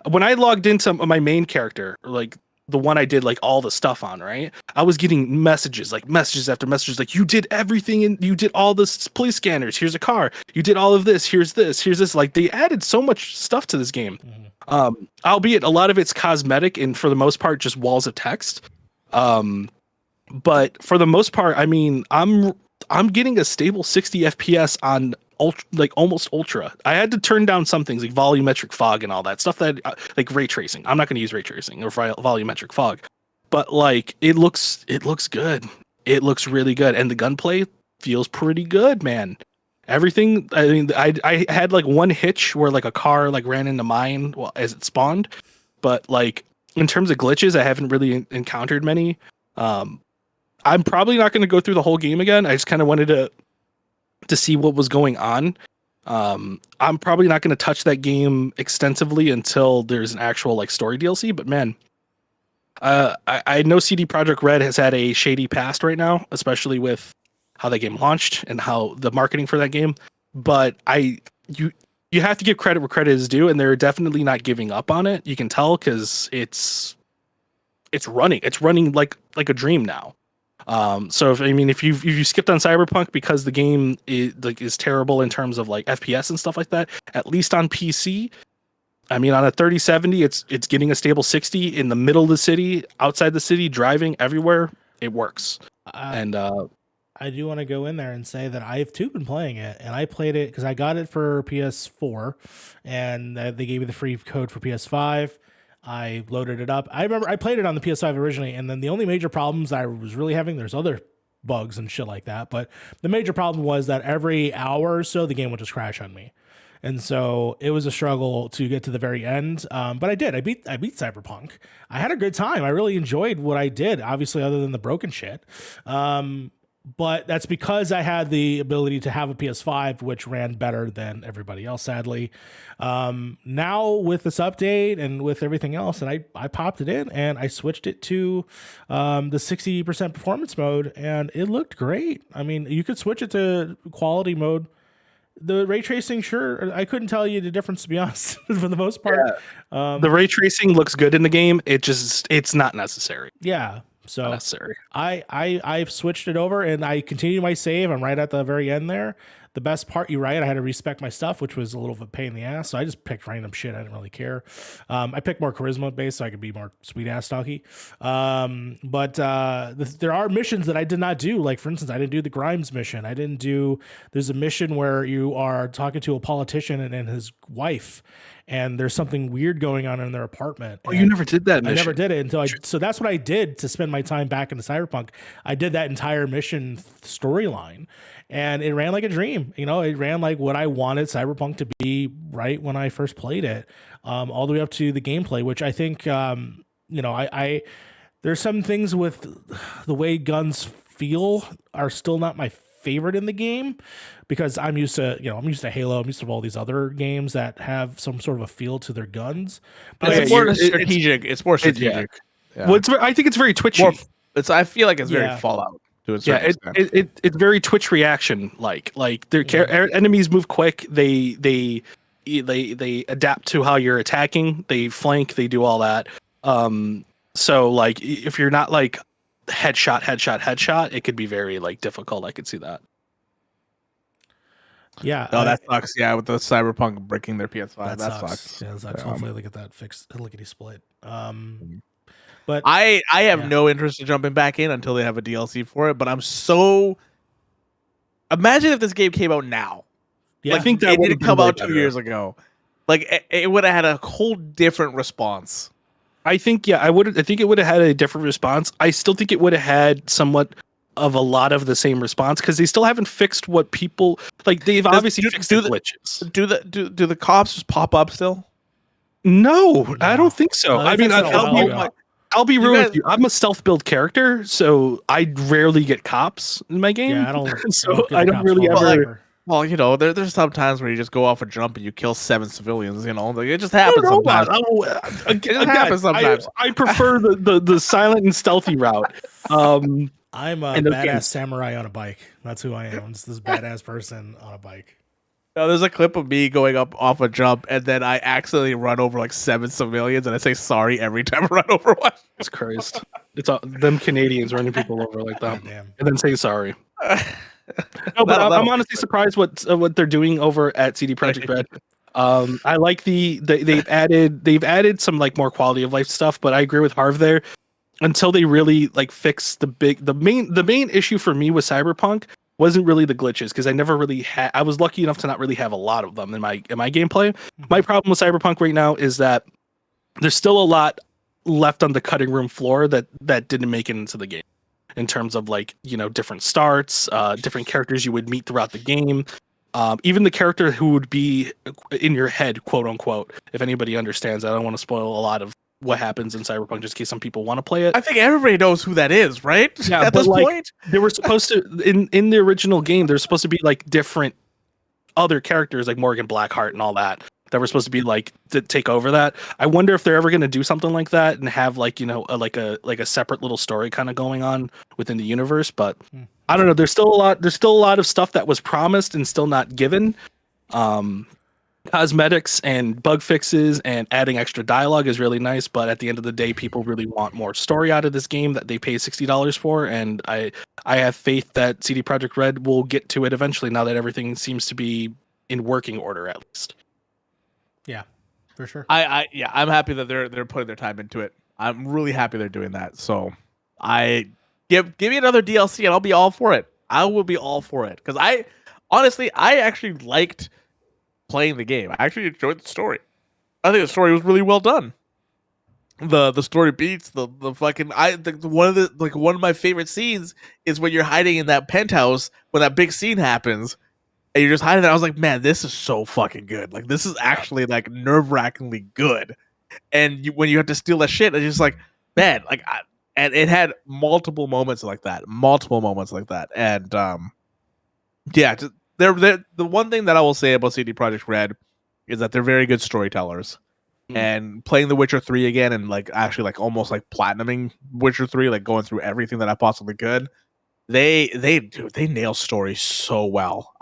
Speaker 3: when I logged into my main character, the one I did all the stuff on, right? I was getting messages after messages, you did everything and you did all this police scanners. Here's a car. You did all of this. Here's this. They added so much stuff to this game. Mm-hmm. Albeit a lot of it's cosmetic and for the most part just walls of text. But for the most part, I mean, I'm getting a stable 60 FPS on almost ultra. I had to turn down some things like volumetric fog and all that stuff that ray tracing. I'm not going to use ray tracing or volumetric fog, but it looks good. It looks really good, and the gunplay feels pretty good, man. Everything. I mean, I had one hitch where a car ran into mine as it spawned, but in terms of glitches, I haven't really encountered many. I'm probably not going to go through the whole game again. I just kind of wanted to to see what was going on. I'm probably not going to touch that game extensively until there's an actual like story DLC. But man, I know CD Projekt Red has had a shady past right now, especially with how that game launched and how the marketing for that game. But you have to give credit where credit is due, and they're definitely not giving up on it. You can tell because it's running like a dream now. So if you skipped on Cyberpunk because the game is terrible in terms of like FPS and stuff like that, at least on PC, I mean on a 3070, it's getting a stable 60 in the middle of the city, outside the city, driving everywhere. It works. And
Speaker 1: I do want to go in there and say that I've too been playing it, and I played it because I got it for PS4, and they gave me the free code for PS5. I loaded it up. I remember I played it on the PS5 originally, and then the only major problems that I was really having, there's other bugs and shit like that, but the major problem was that every hour or so the game would just crash on me. And so it was a struggle to get to the very end. But I did. I beat Cyberpunk. I had a good time. I really enjoyed what I did, obviously, other than the broken shit. But that's because I had the ability to have a PS5, which ran better than everybody else, sadly. Now with this update and with everything else, and I popped it in and I switched it to the 60% performance mode, and it looked great. I mean, you could switch it to quality mode. The ray tracing, sure, I couldn't tell you the difference, to be honest, for the most part.
Speaker 3: Yeah. The ray tracing looks good in the game. It's not necessary.
Speaker 1: Yeah. So
Speaker 3: not necessary.
Speaker 1: I've switched it over and I continue my save. I'm right at the very end there. The best part, you're right, I had to respec my stuff, which was a little of a pain in the ass. So I just picked random shit. I didn't really care. I picked more charisma based so I could be more sweet ass stocky. But there are missions that I did not do. Like, for instance, I didn't do the Grimes mission. There's a mission where you are talking to a politician and his wife, and there's something weird going on in their apartment.
Speaker 3: Oh, you never did that mission?
Speaker 1: I never did it until so that's what I did to spend my time back into Cyberpunk. I did that entire mission storyline, and it ran like a dream. You know, it ran like what I wanted Cyberpunk to be right when I first played it, all the way up to the gameplay, which I think, I there's some things with the way guns feel are still not my favorite in the game, because I'm used to Halo, I'm used to all these other games that have some sort of a feel to their guns.
Speaker 2: But it's more strategic. It's more strategic.
Speaker 3: Yeah. Well, I think it's very twitchy.
Speaker 2: I feel like it's very Fallout. It's
Speaker 3: very Twitch reaction like their enemies move quick. They adapt to how you're attacking. They flank. They do all that. So like if you're not like headshot, it could be very like difficult. I could see that.
Speaker 1: Yeah.
Speaker 2: Oh, that sucks. Yeah, with the Cyberpunk breaking their PS5, that sucks.
Speaker 1: Yeah, that sucks. Hopefully they get that fixed. Lickety split. But
Speaker 2: I have no interest in jumping back in until they have a DLC for it. But I'm so. Imagine if this game came out now.
Speaker 1: Yeah,
Speaker 2: I think that it didn't come out 2 years ago. Like it would have had a whole different response.
Speaker 3: I think I think it would have had a different response. I still think it would have had somewhat of a lot of the same response because they still haven't fixed what people like. They've obviously fixed the glitches.
Speaker 2: Do the cops just pop up still?
Speaker 3: No, I don't think so. I mean, I'll be real with you. I'm a stealth build character, so I rarely get cops in my game.
Speaker 1: Yeah, I don't.
Speaker 3: I don't really ever.
Speaker 2: Well, there's some times where you just go off a jump and you kill 7 civilians. Like it just happens sometimes. It just happens sometimes.
Speaker 3: I prefer the silent and stealthy route.
Speaker 1: I'm a badass samurai on a bike. That's who I am. I'm just this badass person on a bike.
Speaker 2: No, there's a clip of me going up off a jump, and then I accidentally run over like 7 civilians, and I say sorry every time I run over one.
Speaker 3: Jesus Christ. It's them Canadians running people over like that.
Speaker 1: Damn.
Speaker 3: And then say sorry. No, but I'm honestly surprised what they're doing over at CD Projekt Red. I like they've added some like more quality of life stuff, but I agree with Harv there. Until they really like fix the main issue for me with Cyberpunk wasn't really the glitches, because I never really had. I was lucky enough to not really have a lot of them in my gameplay. My problem with Cyberpunk right now is that there's still a lot left on the cutting room floor that didn't make it into the game. In terms of like, different starts, different characters you would meet throughout the game. Even the character who would be in your head, quote unquote, if anybody understands. I don't want to spoil a lot of what happens in Cyberpunk, just in case some people want to play it.
Speaker 2: I think everybody knows who that is, right?
Speaker 3: Yeah,
Speaker 2: At
Speaker 3: but
Speaker 2: this
Speaker 3: like,
Speaker 2: point,
Speaker 3: they were supposed to in the original game. There's supposed to be like different other characters like Morgan Blackheart and all that were supposed to be like to take over that. I wonder if they're ever going to do something like that and have like a separate little story kind of going on within the universe. But I don't know. There's still a lot of stuff that was promised and still not given. Cosmetics and bug fixes and adding extra dialogue is really nice, but at the end of the day, people really want more story out of this game that they pay $60 for, and I have faith that CD Projekt Red will get to it eventually. Now that everything seems to be in working order, at least.
Speaker 1: Yeah, for sure.
Speaker 2: I'm happy that they're putting their time into it. I'm really happy they're doing that. So I give me another DLC and I'll be all for it. I will be all for it because I actually liked playing the game. I actually enjoyed the story. I think the story was really well done. The story beats the fucking one of my favorite scenes is when you're hiding in that penthouse when that big scene happens and you're just hiding there. I was like, man, this is so fucking good. Like this is actually like nerve-wrackingly good. And when you have to steal that shit, it's just like, man, like and it had multiple moments like that. And yeah, they're the one thing that I will say about CD Projekt Red is that they're very good storytellers. And playing The Witcher 3 again and like actually like almost like platinuming Witcher 3, like going through everything that I possibly could. They nail stories so well.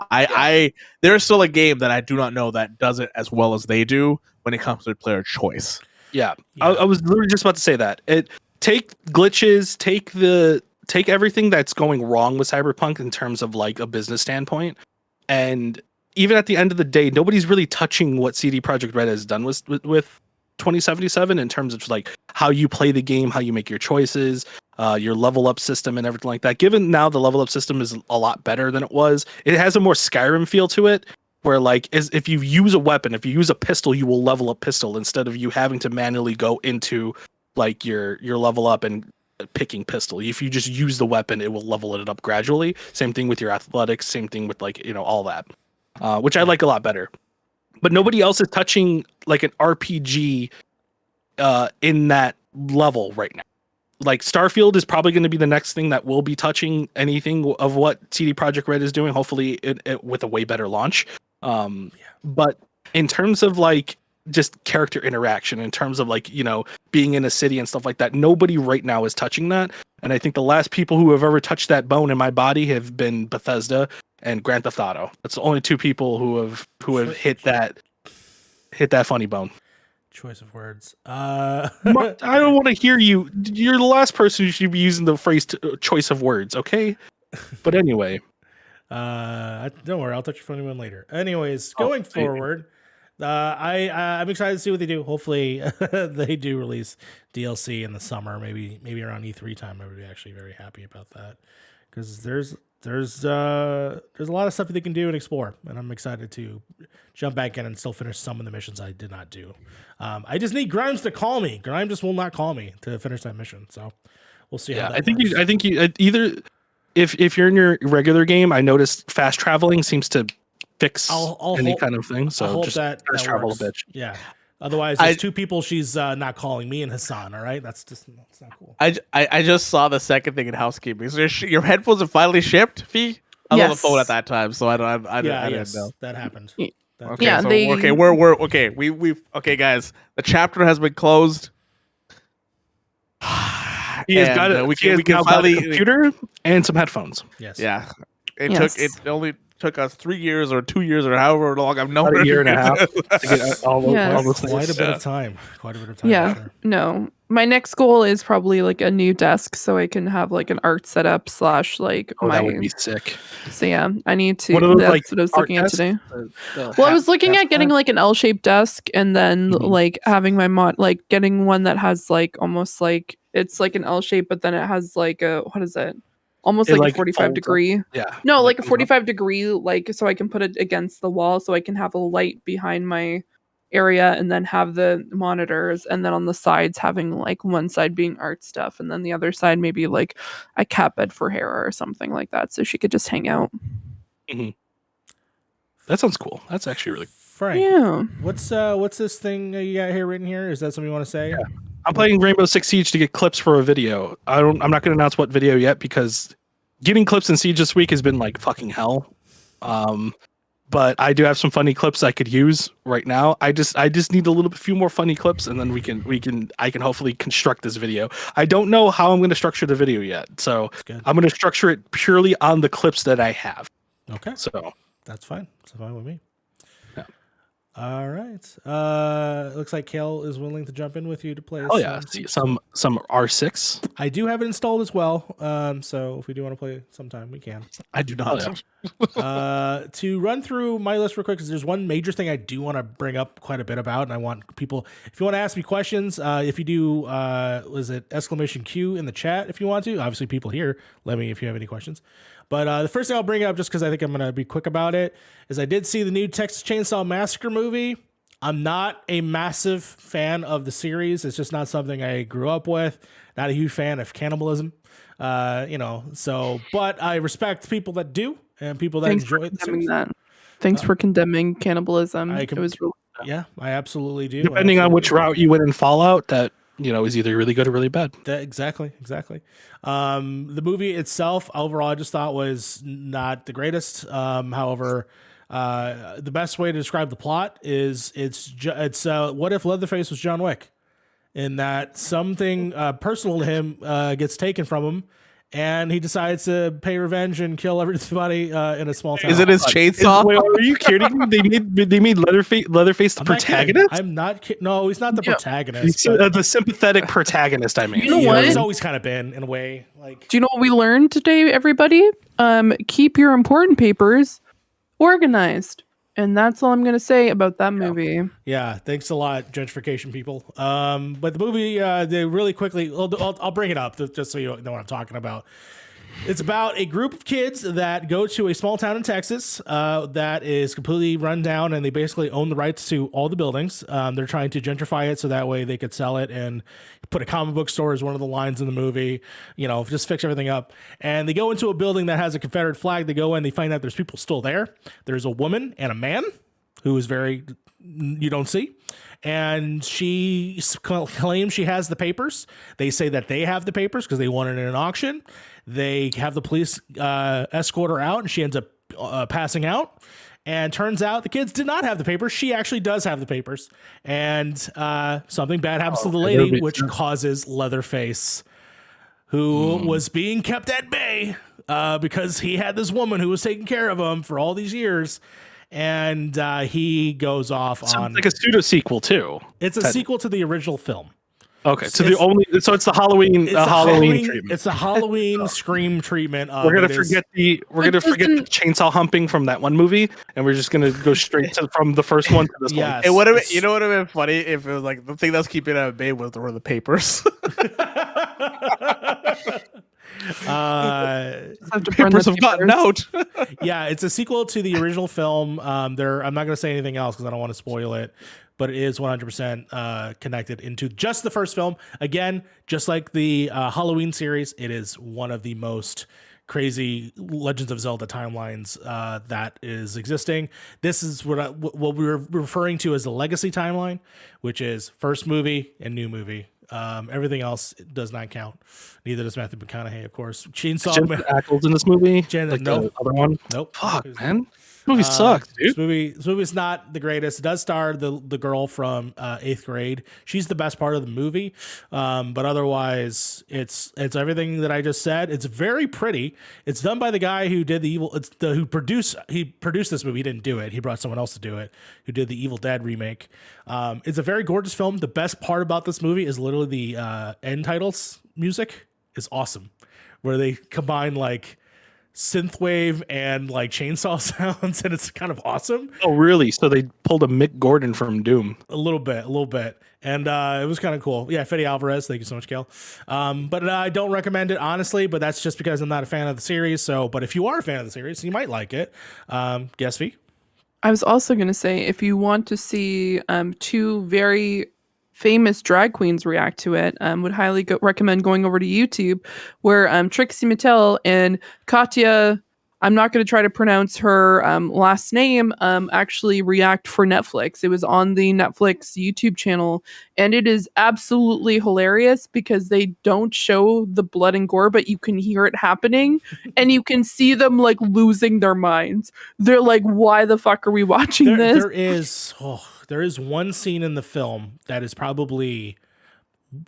Speaker 2: There's still a game that I do not know that does it as well as they do when it comes to player choice.
Speaker 3: Yeah. I was literally just about to say that. Take glitches, take everything that's going wrong with Cyberpunk in terms of like a business standpoint, and even at the end of the day, nobody's really touching what CD Projekt Red has done with 2077 in terms of like how you play the game, how you make your choices, your level up system and everything like that. Given now the level up system is a lot better than it was, it has a more Skyrim feel to it, where like if you use a weapon, if you use a pistol, you will level up pistol instead of you having to manually go into like your level up and picking pistol. If you just use the weapon, it will level it up gradually. Same thing with your athletics, same thing with like, all that. Which I like a lot better. But nobody else is touching like an RPG in that level right now. Like Starfield is probably going to be the next thing that will be touching anything of what CD Projekt Red is doing, hopefully it with a way better launch. But in terms of like just character interaction, in terms of like, being in a city and stuff like that, nobody right now is touching that. And I think the last people who have ever touched that bone in my body have been Bethesda and Grand Theft Auto. That's the only two people who have hit that funny bone.
Speaker 1: Choice of words.
Speaker 3: I don't want to hear you. You're the last person who should be using the phrase choice of words, okay? But anyway.
Speaker 1: Don't worry, I'll touch your funny one later. Anyways, going forward, I'm excited to see what they do. Hopefully they do release DLC in the summer, maybe around E3 time. I would be actually very happy about that. Because there's a lot of stuff they can do and explore, and I'm excited to jump back in and still finish some of the missions I did not do. I just need Grimes to call me. Grimes just will not call me to finish that mission, so we'll see. How that works.
Speaker 3: I think you either if you're in your regular game, I noticed fast traveling seems to fix any kind of thing. So just fast travel a bit.
Speaker 1: Yeah. Otherwise, there's two people she's not calling, me and Hassan. All right, that's not cool.
Speaker 2: I just saw the second thing in housekeeping. So your headphones have finally shipped, Fee? I was on the phone at that time, so I didn't know.
Speaker 1: That happened.
Speaker 2: Okay, we're okay. We've okay, guys. The chapter has been closed.
Speaker 3: He has got it. We can finally a computer and some headphones.
Speaker 1: Yes.
Speaker 2: Yeah. It only took us 3 years or 2 years or however long. I've known
Speaker 3: a year and a half to get all those
Speaker 1: quite a bit of time.
Speaker 4: Yeah.
Speaker 1: Sure.
Speaker 4: No. My next goal is probably like a new desk so I can have like an art setup / like
Speaker 3: that would be sick.
Speaker 4: So yeah, I need to.
Speaker 3: What are those,
Speaker 4: that's what I was looking at today. Well, I was looking at getting like an L-shaped desk and then like having my like getting one that has like almost like it's like an L shape, but then it has like a what is it? Almost like a 45 degree.
Speaker 3: Up. Yeah.
Speaker 4: No, like a 45 degree, like so I can put it against the wall so I can have a light behind my area and then have the monitors, and then on the sides having like one side being art stuff and then the other side maybe like a cat bed for Hera or something like that so she could just hang out.
Speaker 3: Mm-hmm. That sounds cool. That's actually really
Speaker 1: Frank.
Speaker 4: Yeah.
Speaker 1: What's this thing you got here written here? Is that something you want to say?
Speaker 3: I'm playing Rainbow Six Siege to get clips for a video. I'm not going to announce what video yet because getting clips in Siege this week has been like fucking hell. But I do have some funny clips I could use right now. I just need a few more funny clips, and then I can hopefully construct this video. I don't know how I'm going to structure the video yet, so I'm going to structure it purely on the clips that I have.
Speaker 1: Okay,
Speaker 3: so
Speaker 1: that's fine. That's fine with me.
Speaker 3: Yeah.
Speaker 1: All right. Looks like Kale is willing to jump in with you to play.
Speaker 3: Oh yeah, some R6.
Speaker 1: I do have it installed as well. So if we do want to play sometime, we can.
Speaker 2: I do not.
Speaker 1: To run through my list real quick, because there's one major thing I do want to bring up quite a bit about, and I want people, if you want to ask me questions, if you do, was it !Q in the chat if you want to? Obviously, people here, let me if you have any questions. But the first thing I'll bring up, just because I think I'm going to be quick about it, is I did see the new Texas Chainsaw Massacre movie. I'm not a massive fan of the series. It's just not something I grew up with. Not a huge fan of cannibalism. So, but I respect people that do and people that enjoy it.
Speaker 4: Thanks for condemning cannibalism.
Speaker 1: It was really yeah, I absolutely do.
Speaker 3: Depending on which route you went in Fallout, that is either really good or really bad.
Speaker 1: Exactly. The movie itself, overall, I just thought was not the greatest. However, the best way to describe the plot is it's what if Leatherface was John Wick, in that something personal to him gets taken from him, and he decides to pay revenge and kill everybody in a small town.
Speaker 2: Is it his chainsaw?
Speaker 3: Wait, are you kidding me? They made Leatherface the protagonist?
Speaker 1: I'm not kidding. No, he's not the protagonist.
Speaker 3: He's the sympathetic protagonist. I mean,
Speaker 4: you know what?
Speaker 1: He's always kind of been in a way. Like,
Speaker 4: do you know what we learned today, everybody? Keep your important papers organized. And that's all I'm going to say about that movie.
Speaker 1: Yeah, thanks a lot, gentrification people. But the movie, they really quickly, I'll bring it up just so you know what I'm talking about. It's about a group of kids that go to a small town in Texas that is completely run down, and they basically own the rights to all the buildings. They're trying to gentrify it so that way they could sell it and put a comic book store as one of the lines in the movie, just fix everything up. And they go into a building that has a Confederate flag. They go in, they find out there's people still there. There's a woman and a man who is you don't see. And she claims she has the papers. They say that they have the papers because they won it in an auction. They have the police escort her out, and she ends up passing out. And turns out the kids did not have the papers. She actually does have the papers. And something bad happens to the lady, which causes Leatherface, who was being kept at bay because he had this woman who was taking care of him for all these years. And he goes off on
Speaker 3: like a pseudo sequel too.
Speaker 1: It's a sequel to the original film.
Speaker 3: Okay, so it's the Halloween treatment.
Speaker 1: It's a Halloween Scream treatment.
Speaker 3: We're gonna forget the chainsaw humping from that one movie, and we're just gonna go straight from the first one to this one.
Speaker 2: It would have, you know, what would have been funny if it was like the thing that was keeping it at bay were the papers.
Speaker 3: Papers have gotten out.
Speaker 1: Yeah, it's a sequel to the original film. I'm not going to say anything else because I don't want to spoil it, but it is 100% connected into just the first film. Again, just like the Halloween series, it is one of the most crazy Legends of Zelda timelines that is existing. This is what we're referring to as the legacy timeline, which is first movie and new movie. Everything else does not count. Neither does Matthew McConaughey, of course.
Speaker 3: Jensen Ackles in this movie.
Speaker 1: Nope.
Speaker 3: Other one.
Speaker 1: Nope.
Speaker 3: Fuck, man. This movie sucks, dude.
Speaker 1: This movie is not the greatest. It does star the girl from 8th grade. She's the best part of the movie. But otherwise, it's everything that I just said. It's very pretty. It's done by the guy who did who produced this movie. He didn't do it. He brought someone else to do it, who did the Evil Dead remake. It's a very gorgeous film. The best part about this movie is literally the end titles music is awesome, where they combine like synthwave and like chainsaw sounds, and it's kind of awesome.
Speaker 3: Oh, really? So they pulled a Mick Gordon from Doom.
Speaker 1: A little bit. And it was kind of cool. Yeah, Fede Alvarez, thank you so much, Kale. But I don't recommend it, honestly, but that's just because I'm not a fan of the series. But if you are a fan of the series, you might like it. Guess V?
Speaker 4: I was also going to say, if you want to see two very famous drag queens react to it, would highly recommend going over to YouTube, where Trixie Mattel and Katya I'm not going to try to pronounce her last name, actually react for Netflix. It was on the Netflix YouTube channel, and it is absolutely hilarious because they don't show the blood and gore, but you can hear it happening, and you can see them like losing their minds. They're like, "Why the fuck are we watching this?"
Speaker 1: There is one scene in the film that is probably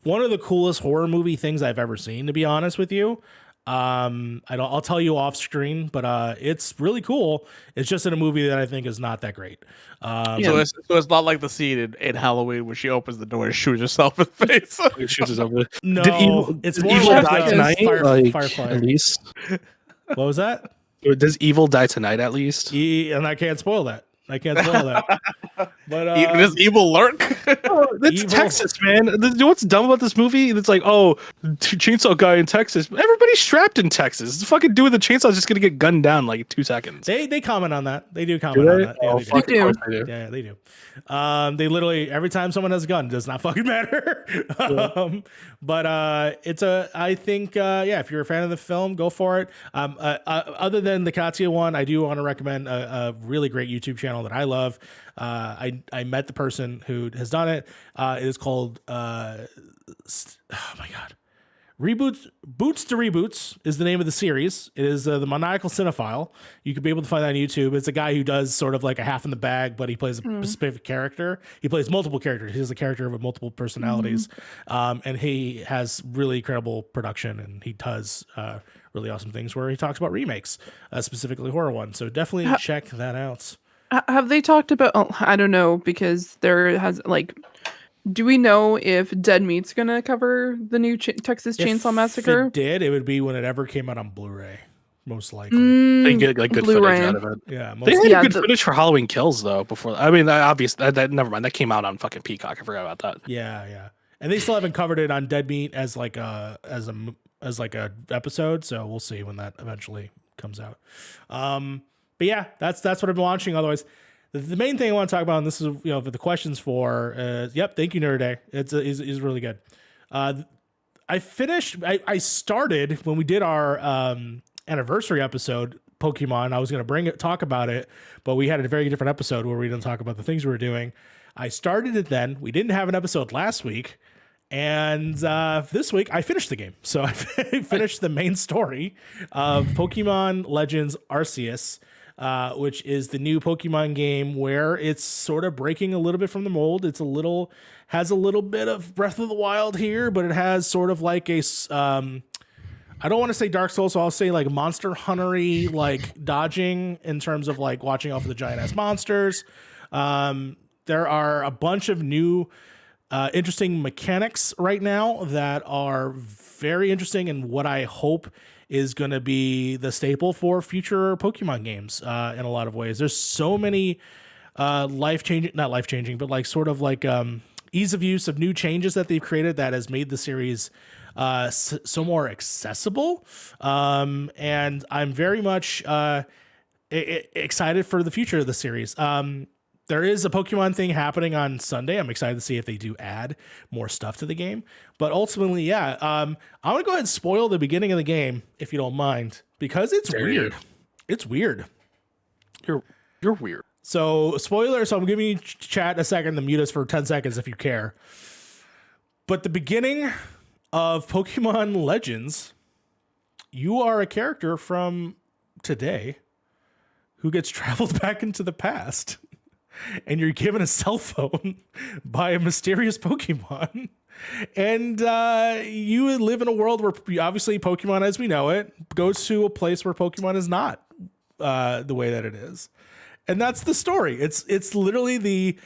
Speaker 1: one of the coolest horror movie things I've ever seen, to be honest with you. I'll tell you off screen, but it's really cool. It's just in a movie that I think is not that great.
Speaker 2: So it's not like the scene in Halloween where she opens the door and shoots herself in the face.
Speaker 3: It shoots us over.
Speaker 1: No, it's more
Speaker 3: Evil
Speaker 1: like
Speaker 3: die
Speaker 1: the
Speaker 3: tonight? Like,
Speaker 1: Firefly.
Speaker 3: at least.
Speaker 1: What was that?
Speaker 3: Does Evil die tonight? At least.
Speaker 1: And I can't spoil that. But
Speaker 2: Does evil lurk?
Speaker 3: Oh, it's Texas, man. You know what's dumb about this movie? It's like, oh, chainsaw guy in Texas. Everybody's strapped in Texas. It's fucking dude with the chainsaw is just gonna get gunned down in like 2 seconds.
Speaker 1: They comment on that. They do comment on that.
Speaker 3: Oh,
Speaker 1: Yeah,
Speaker 4: they do.
Speaker 3: They do.
Speaker 1: Yeah, they do. They literally every time someone has a gun, it does not fucking matter. But it's I think if you're a fan of the film, go for it. Other than the Katya one, I do want to recommend a really great YouTube channel that I love. I met the person who has done it. It is called oh my god, Boots to Reboots is the name of the series. It is the Maniacal Cinephile. You could be able to find that on YouTube. It's a guy who does sort of like a half in the bag, but he plays a specific character. He plays multiple characters. He has a character with multiple personalities, and he has really incredible production, and he does really awesome things where he talks about remakes, specifically horror ones. So definitely check that out.
Speaker 4: Have they talked about? Oh, I don't know, because there has like. Do we know if Dead Meat's gonna cover the new Texas Chainsaw Massacre?
Speaker 1: If it did, it would be when it ever came out on Blu-ray, most likely.
Speaker 3: They get like good
Speaker 4: Blu-ray.
Speaker 3: footage out of it.
Speaker 1: Yeah,
Speaker 3: They had
Speaker 4: Yeah,
Speaker 3: good footage for Halloween Kills though. Before, I mean, obviously, that never mind. That came out on fucking Peacock. I forgot about that.
Speaker 1: yeah, and they still haven't covered it on Dead Meat as like a episode. So we'll see when that eventually comes out. But yeah, that's what I've been watching. Otherwise, the main thing I want to talk about, and this is for the questions for, thank you, Nerd Day. It's really good. I started when we did our anniversary episode, Pokemon. I was going to talk about it, but we had a very different episode where we didn't talk about the things we were doing. I started it then. We didn't have an episode last week. And this week, I finished the game. So I finished the main story of Pokemon Legends Arceus, which is the new Pokemon game where it's sort of breaking a little bit from the mold. Has a little bit of Breath of the Wild here, but it has sort of like a, I don't want to say Dark Souls, so I'll say like Monster Hunter-y, like dodging in terms of like watching out for the giant ass monsters. There are a bunch of new interesting mechanics right now that are very interesting, and what I hope is going to be the staple for future Pokemon games in a lot of ways. There's so many not life-changing, but like sort of like ease of use of new changes that they've created that has made the series so more accessible. And I'm very much excited for the future of the series. There is a Pokemon thing happening on Sunday. I'm excited to see if they do add more stuff to the game. But ultimately, I'm going to go ahead and spoil the beginning of the game, if you don't mind, because it's weird. It's weird.
Speaker 3: You're weird.
Speaker 1: So, spoiler. So I'm giving you chat a second to mute us for 10 seconds if you care. But the beginning of Pokemon Legends, you are a character from today who gets traveled back into the past. And you're given a cell phone by a mysterious Pokemon. And you live in a world where obviously Pokemon as we know it goes to a place where Pokemon is not the way that it is. And that's the story. It's literally the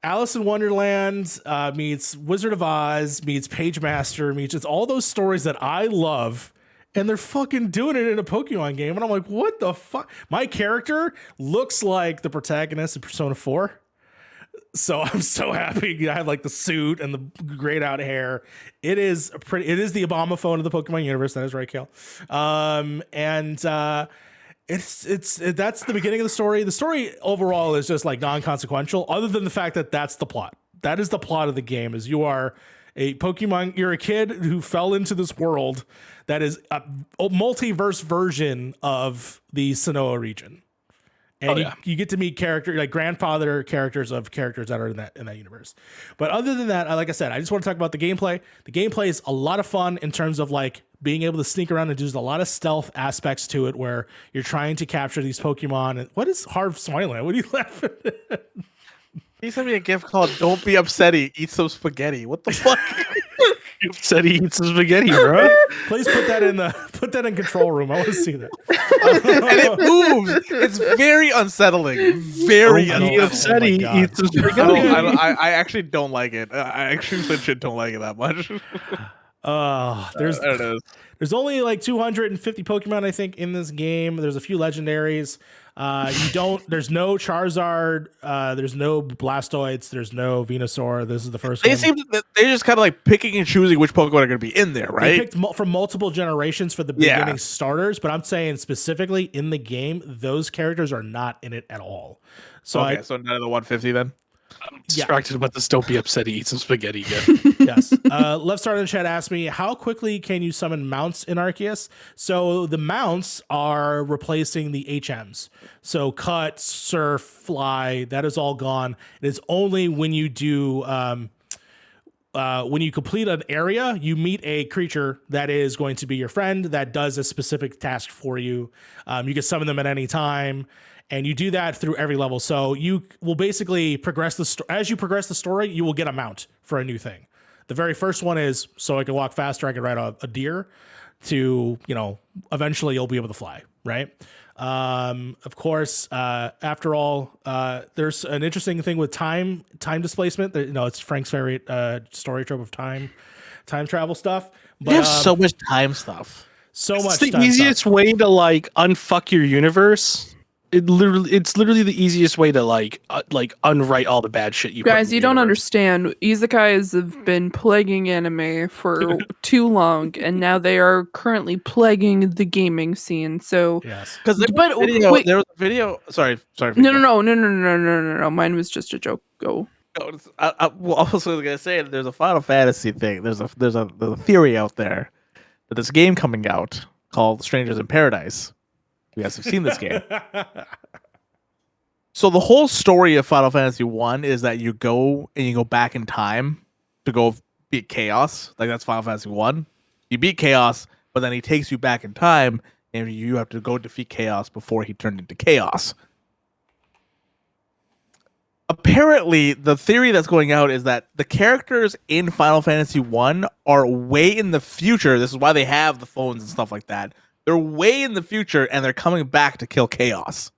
Speaker 1: Alice in Wonderland meets Wizard of Oz meets Page Master meets it's all those stories that I love. And they're fucking doing it in a Pokemon game. And I'm like, what the fuck? My character looks like the protagonist of Persona 4. So I'm so happy. I have like the suit and the grayed out hair. It is the Abomaphone of the Pokemon universe. That is right, Kale. That's the beginning of the story. The story overall is just like non-consequential, other than the fact that that's the plot. That is the plot of the game, is you are a Pokemon. You're a kid who fell into this world that is a multiverse version of the Sinnoh region. And you get to meet grandfather characters of characters that are in that universe. But other than that, like I said, I just want to talk about the gameplay. The gameplay is a lot of fun in terms of like being able to sneak around and there's a lot of stealth aspects to it where you're trying to capture these Pokemon. And what is Harv smiling at? What are you laughing at?
Speaker 2: He sent me a gift called "Don't Be Upsetty, Eat Some Spaghetti." What the fuck?
Speaker 3: Said he eats some spaghetti, bro.
Speaker 1: Please put that in control room. I want to see that.
Speaker 2: And it moves. It's very unsettling. Very unsettling.
Speaker 3: He eats some spaghetti.
Speaker 2: I actually don't like it. I actually legit don't like it that much.
Speaker 1: There's only like 250 Pokemon, I think, in this game. There's a few legendaries. There's no Charizard, there's no Blastoids, there's no Venusaur. This is the first one.
Speaker 2: They're just kind of like picking and choosing which Pokemon are going to be in there, right?
Speaker 1: They picked from multiple generations for the beginning starters, but I'm saying specifically in the game, those characters are not in it at all. So
Speaker 2: so none of the 150 then?
Speaker 3: I'm distracted about this. Don't be upset. Eat some spaghetti again.
Speaker 1: Yes. Left Star in the chat asked me, how quickly can you summon mounts in Arceus? So the mounts are replacing the HMs. So cut, surf, fly, that is all gone. It is only when you do when you complete an area, you meet a creature that is going to be your friend that does a specific task for you. You can summon them at any time. And you do that through every level. So you will basically progress as you progress the story, you will get a mount for a new thing. The very first one is so I can walk faster, I can ride a deer to, eventually you'll be able to fly, right? Of course, after all, there's an interesting thing with time displacement. It's Frank's favorite story trope of time travel stuff. But
Speaker 2: There's so much time stuff.
Speaker 3: It's the easiest way to like unfuck your universe. It's literally the easiest way to like unwrite all the bad shit you
Speaker 4: guys. You don't understand. Isekais have been plaguing anime for too long, and now they are currently plaguing the gaming scene. So
Speaker 1: yes,
Speaker 2: because there was a video. Sorry.
Speaker 4: No. Mine was just a joke. Go.
Speaker 2: I was gonna say there's a Final Fantasy thing. There's a theory out there that this game coming out called Strangers in Paradise. You guys have seen this game. So the whole story of Final Fantasy 1 is that you go back in time to go beat Chaos. Like that's Final Fantasy 1. You beat Chaos, but then he takes you back in time and you have to go defeat Chaos before he turned into Chaos. Apparently, the theory that's going out is that the characters in Final Fantasy 1 are way in the future. This is why they have the phones and stuff like that. They're way in the future, and they're coming back to kill Chaos.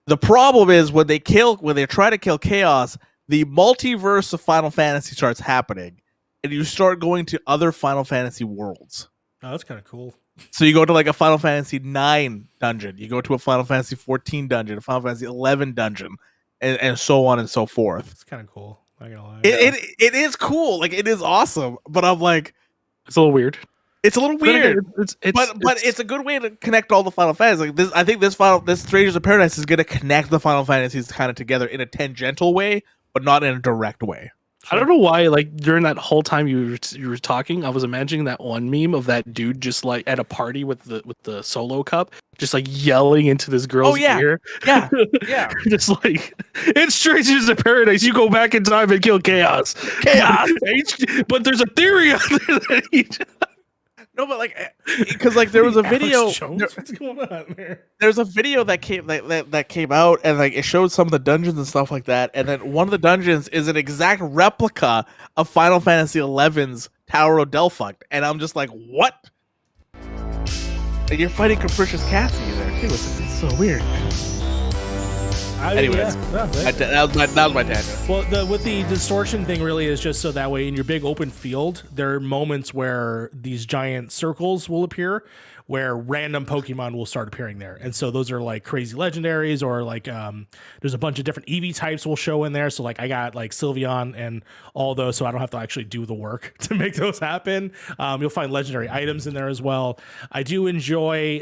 Speaker 2: The problem is when they try to kill Chaos, the multiverse of Final Fantasy starts happening, and you start going to other Final Fantasy worlds.
Speaker 1: Oh, that's kind of cool.
Speaker 2: So you go to like a Final Fantasy 9 dungeon, you go to a Final Fantasy 14 dungeon, a Final Fantasy 11 dungeon, and so on and so forth.
Speaker 1: It's kind of cool. Not gonna lie.
Speaker 2: It is cool. Like it is awesome, but I'm like,
Speaker 3: it's a little weird.
Speaker 2: It's a little weird, but it's a good way to connect all the Final Fantasies. Like this, I think this Strangers of Paradise is going to connect the Final Fantasies kind of together in a tangential way, but not in a direct way.
Speaker 3: I don't know why. Like during that whole time you were talking, I was imagining that one meme of that dude just like at a party with the solo cup, just like yelling into this girl's ear.
Speaker 2: Yeah.
Speaker 3: Just like it's Strangers of Paradise. You go back in time and kill Chaos. But there's a theory out there that he.
Speaker 2: No, but like, because like there was a video.
Speaker 1: What's going on there?
Speaker 2: There's a video that came that came out, and like it showed some of the dungeons and stuff like that. And then one of the dungeons is an exact replica of Final Fantasy XI's Tower of Delphi, and I'm just like, what? And you're fighting Capricious Cassie there too. It's so weird. Anyways, that was my tangent.
Speaker 1: Well, with the distortion thing really is just so that way in your big open field, there are moments where these giant circles will appear where random Pokemon will start appearing there. And so those are like crazy legendaries, or like there's a bunch of different EV types will show in there. So like I got like Sylveon and all those, so I don't have to actually do the work to make those happen. You'll find legendary items in there as well. I do enjoy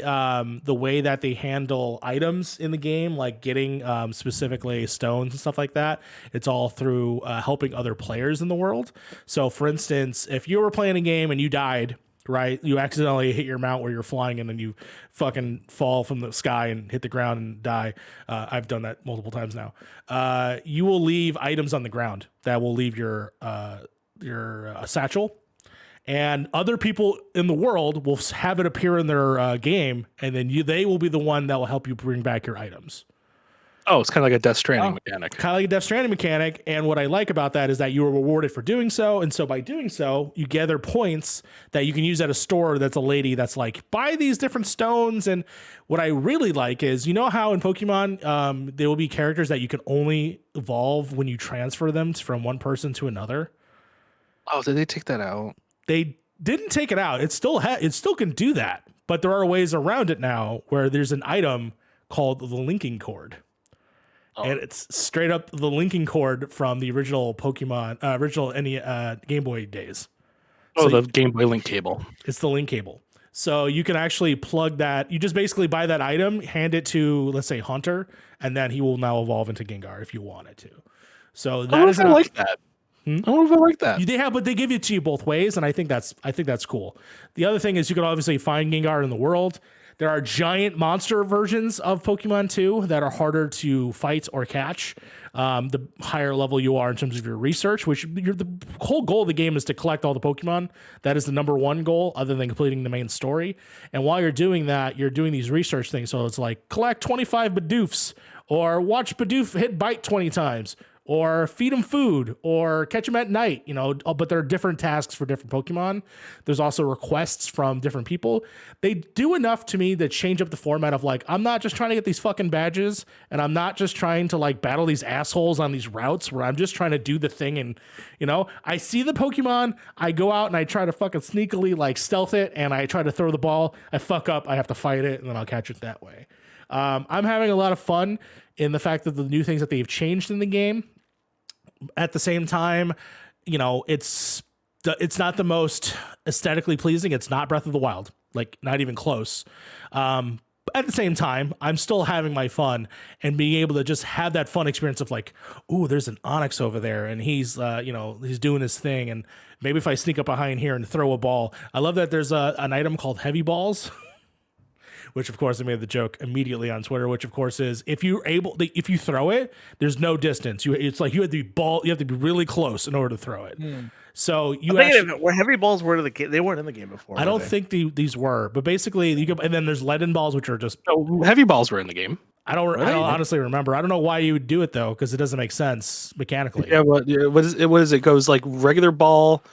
Speaker 1: the way that they handle items in the game, like getting specifically stones and stuff like that. It's all through helping other players in the world. So for instance, if you were playing a game and you died, right, you accidentally hit your mount where you're flying and then you fucking fall from the sky and hit the ground and die. I've done that multiple times now. You will leave items on the ground that will leave your satchel, and other people in the world will have it appear in their game, and then they will be the one that will help you bring back your items.
Speaker 3: Oh, it's kind of like a Death Stranding mechanic.
Speaker 1: Kind of like a Death Stranding mechanic. And what I like about that is that you are rewarded for doing so. And so by doing so, you gather points that you can use at a store that's a lady that's like, buy these different stones. And what I really like is, you know how in Pokemon, there will be characters that you can only evolve when you transfer them from one person to another?
Speaker 3: Oh, did they take that out?
Speaker 1: They didn't take it out. It still can do that. But there are ways around it now where there's an item called the linking cord. Oh. And it's straight up the linking cord from the original Pokemon, Game Boy days.
Speaker 3: Oh, so the Game Boy Link cable.
Speaker 1: It's the link cable. So you can actually plug that. You just basically buy that item, hand it to, let's say, Hunter, and then he will now evolve into Gengar if you wanted to. So that is
Speaker 3: like that. I don't know if I like that.
Speaker 1: But they give it to you both ways, and I think that's cool. The other thing is you can obviously find Gengar in the world. There are giant monster versions of Pokemon 2 that are harder to fight or catch. The higher level you are in terms of your research, the whole goal of the game is to collect all the Pokemon. That is the number one goal, other than completing the main story. And while you're doing that, you're doing these research things. So it's like collect 25 Bidoofs, or watch Bidoof hit bite 20 times, or feed them food, or catch them at night, but there are different tasks for different Pokemon. There's also requests from different people. They do enough to me to change up the format of like, I'm not just trying to get these fucking badges, and I'm not just trying to like battle these assholes on these routes where I'm just trying to do the thing. And, I see the Pokemon, I go out and I try to fucking sneakily like stealth it, and I try to throw the ball. I fuck up, I have to fight it, and then I'll catch it that way. I'm having a lot of fun in the fact that the new things that they've changed in the game. At the same time, it's not the most aesthetically pleasing. It's not Breath of the Wild, like not even close. At the same time, I'm still having my fun and being able to just have that fun experience of like, ooh, there's an Onyx over there, and he's he's doing his thing, and maybe if I sneak up behind here and throw a ball. I love that there's an item called Heavy Balls. Which of course I made the joke immediately on Twitter, which of course is if you throw it, there's no distance. It's like you have to be really close in order to throw it. So
Speaker 2: where heavy balls were they weren't in the game before.
Speaker 1: I don't think these were, but basically and then there's leaden balls, which are just
Speaker 3: heavy balls were in the game.
Speaker 1: I don't honestly remember. I don't know why you would do it though, because it doesn't make sense mechanically.
Speaker 3: Yeah, what is it? Goes like regular ball.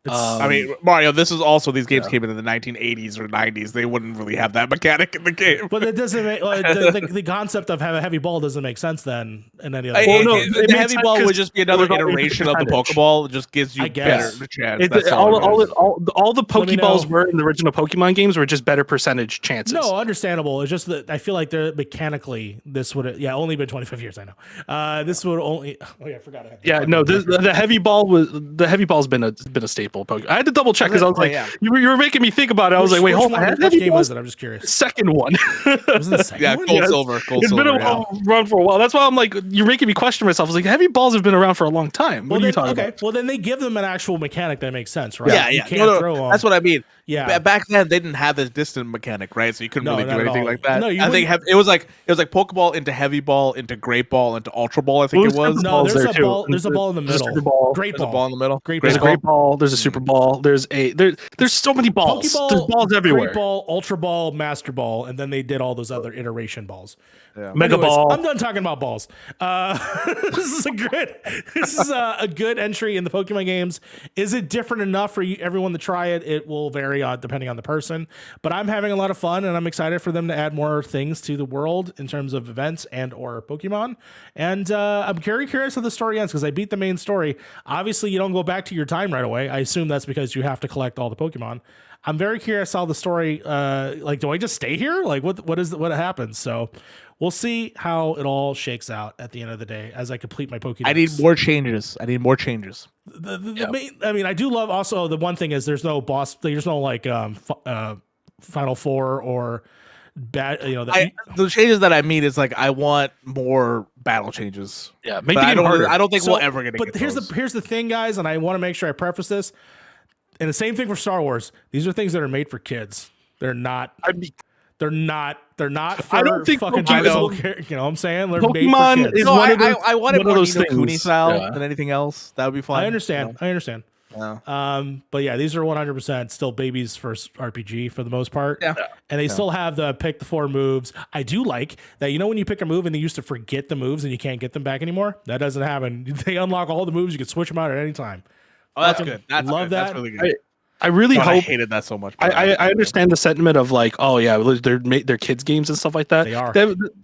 Speaker 2: I mean, Mario, this is also, these games came in the 1980s or 90s. They wouldn't really have that mechanic in the game.
Speaker 1: But it doesn't make the concept of having a heavy ball doesn't make sense then in any other
Speaker 2: the heavy ball would just be another iteration of the Pokeball. It just gives you better chance.
Speaker 3: All the Pokeballs were in the original Pokemon games were just better percentage chances.
Speaker 1: No, understandable. It's just that I feel like they're mechanically this would only been 25 years. I know. This would only. Oh yeah, I forgot.
Speaker 3: The heavy ball's been a staple. Pokemon. I had to double check because I was like, you were making me think about it. I was like, wait, hold on.
Speaker 1: Which game was it? I'm just curious.
Speaker 3: Second one.
Speaker 1: Was it the second one?
Speaker 2: Gold Silver.
Speaker 3: It's been around for a while. That's why I'm like, you're making me question myself. I was like, heavy balls have been around for a long time. What are you talking about?
Speaker 1: Well, then they give them an actual mechanic that makes sense, right?
Speaker 2: Yeah.
Speaker 1: You can't throw them.
Speaker 2: That's what I mean.
Speaker 1: Yeah.
Speaker 2: Back then, they didn't have this distant mechanic, right? So you couldn't really do anything like that.
Speaker 1: No,
Speaker 2: I think it was like Pokeball into Heavy Ball into Great Ball into Ultra Ball. I think it was.
Speaker 1: No, there's a ball in the middle. Great ball.
Speaker 2: There's a ball in the middle.
Speaker 3: There's a Great Ball. There's a Super Ball. There's so many balls. There's balls everywhere.
Speaker 1: Great Ball, Ultra Ball, Master Ball, and then they did all those other iteration balls.
Speaker 2: Yeah.
Speaker 3: Mega Ball.
Speaker 1: I'm done talking about balls. This is a good entry in the Pokemon games. Is it different enough for everyone to try it? It will vary depending on the person, but I'm having a lot of fun and I'm excited for them to add more things to the world in terms of events and or Pokemon. And I'm very curious how the story ends because I beat the main story. Obviously, you don't go back to your time right away. I assume that's because you have to collect all the Pokemon. I'm very curious how the story, like, do I just stay here? Like, what happens? So we'll see how it all shakes out at the end of the day as I complete my Pokédex.
Speaker 2: I need more changes.
Speaker 1: The main, I mean, I do love also the one thing is there's no boss, there's no like Final Four or bad,
Speaker 2: the changes that I mean is like I want more battle changes.
Speaker 3: Yeah,
Speaker 2: but I don't think we'll ever get.
Speaker 1: But here's the thing, guys, and I want to make sure I preface this. And the same thing for Star Wars. These are things that are made for kids. They're not. They're not for
Speaker 3: I don't think
Speaker 1: fucking
Speaker 3: Pokemon,
Speaker 1: you know what I'm saying? They're
Speaker 3: Pokemon
Speaker 1: made for kids.
Speaker 3: is
Speaker 2: No,
Speaker 3: one of those,
Speaker 2: I want it
Speaker 3: one of
Speaker 2: more
Speaker 3: those
Speaker 2: Ni no Kuni
Speaker 3: things.
Speaker 2: style than anything else. That would be fun.
Speaker 1: I understand. I understand.
Speaker 2: Yeah.
Speaker 1: But yeah, these are 100% still babies first RPG for the most part.
Speaker 2: Yeah.
Speaker 1: And they still have the pick the 4 moves. I do like that, when you pick a move and they used to forget the moves and you can't get them back anymore. That doesn't happen. They unlock all the moves. You can switch them out at any time.
Speaker 2: Oh, that's good.
Speaker 1: Love that.
Speaker 2: That's really good.
Speaker 3: I really hope.
Speaker 2: I hated that so much.
Speaker 3: I understand the sentiment of like, oh yeah, they're kids games and stuff like that.
Speaker 1: They are.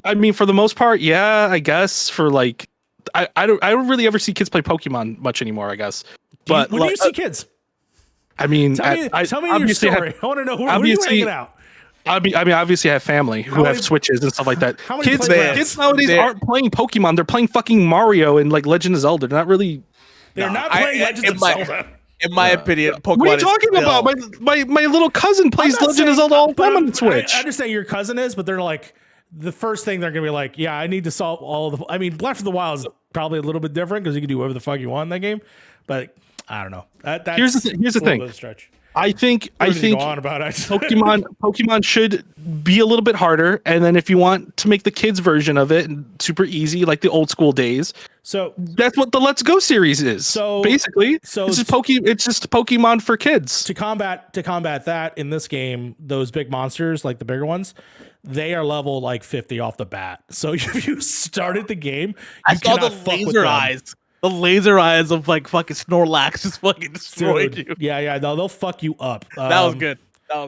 Speaker 3: I mean, for the most part, yeah, I guess for like, I don't really ever see kids play Pokemon much anymore. I guess. But
Speaker 1: when do you see kids?
Speaker 3: I mean,
Speaker 1: tell me your story. I want to know where are you hanging out.
Speaker 3: I mean, obviously, I have family who have Switches and stuff like that. Kids nowadays aren't playing Pokemon; they're playing fucking Mario and like Legend of Zelda. They're not really.
Speaker 1: They're not playing Legend of Zelda.
Speaker 2: In my opinion, Pokemon.
Speaker 3: What are you talking about? My little cousin plays Legend of Zelda all the time on the Switch.
Speaker 1: I understand your cousin is, but they're like the first thing they're gonna be like, yeah, I need to solve all the. I mean, Breath of the Wild is probably a little bit different because you can do whatever the fuck you want in that game. But I don't know. Here's
Speaker 3: the thing.
Speaker 1: Stretch.
Speaker 3: I think
Speaker 1: go on about it.
Speaker 3: Pokemon should be a little bit harder, and then if you want to make the kids version of it super easy, like the old school days,
Speaker 1: so
Speaker 3: that's what the Let's Go series is. So basically, it's just Pokemon for kids.
Speaker 1: To combat that in this game, those big monsters like the bigger ones, they are level like 50 off the bat. So if you started the game,
Speaker 2: I saw the laser eyes. The laser eyes of like fucking Snorlax just fucking destroyed you.
Speaker 1: Yeah, they'll fuck you up.
Speaker 2: That was good.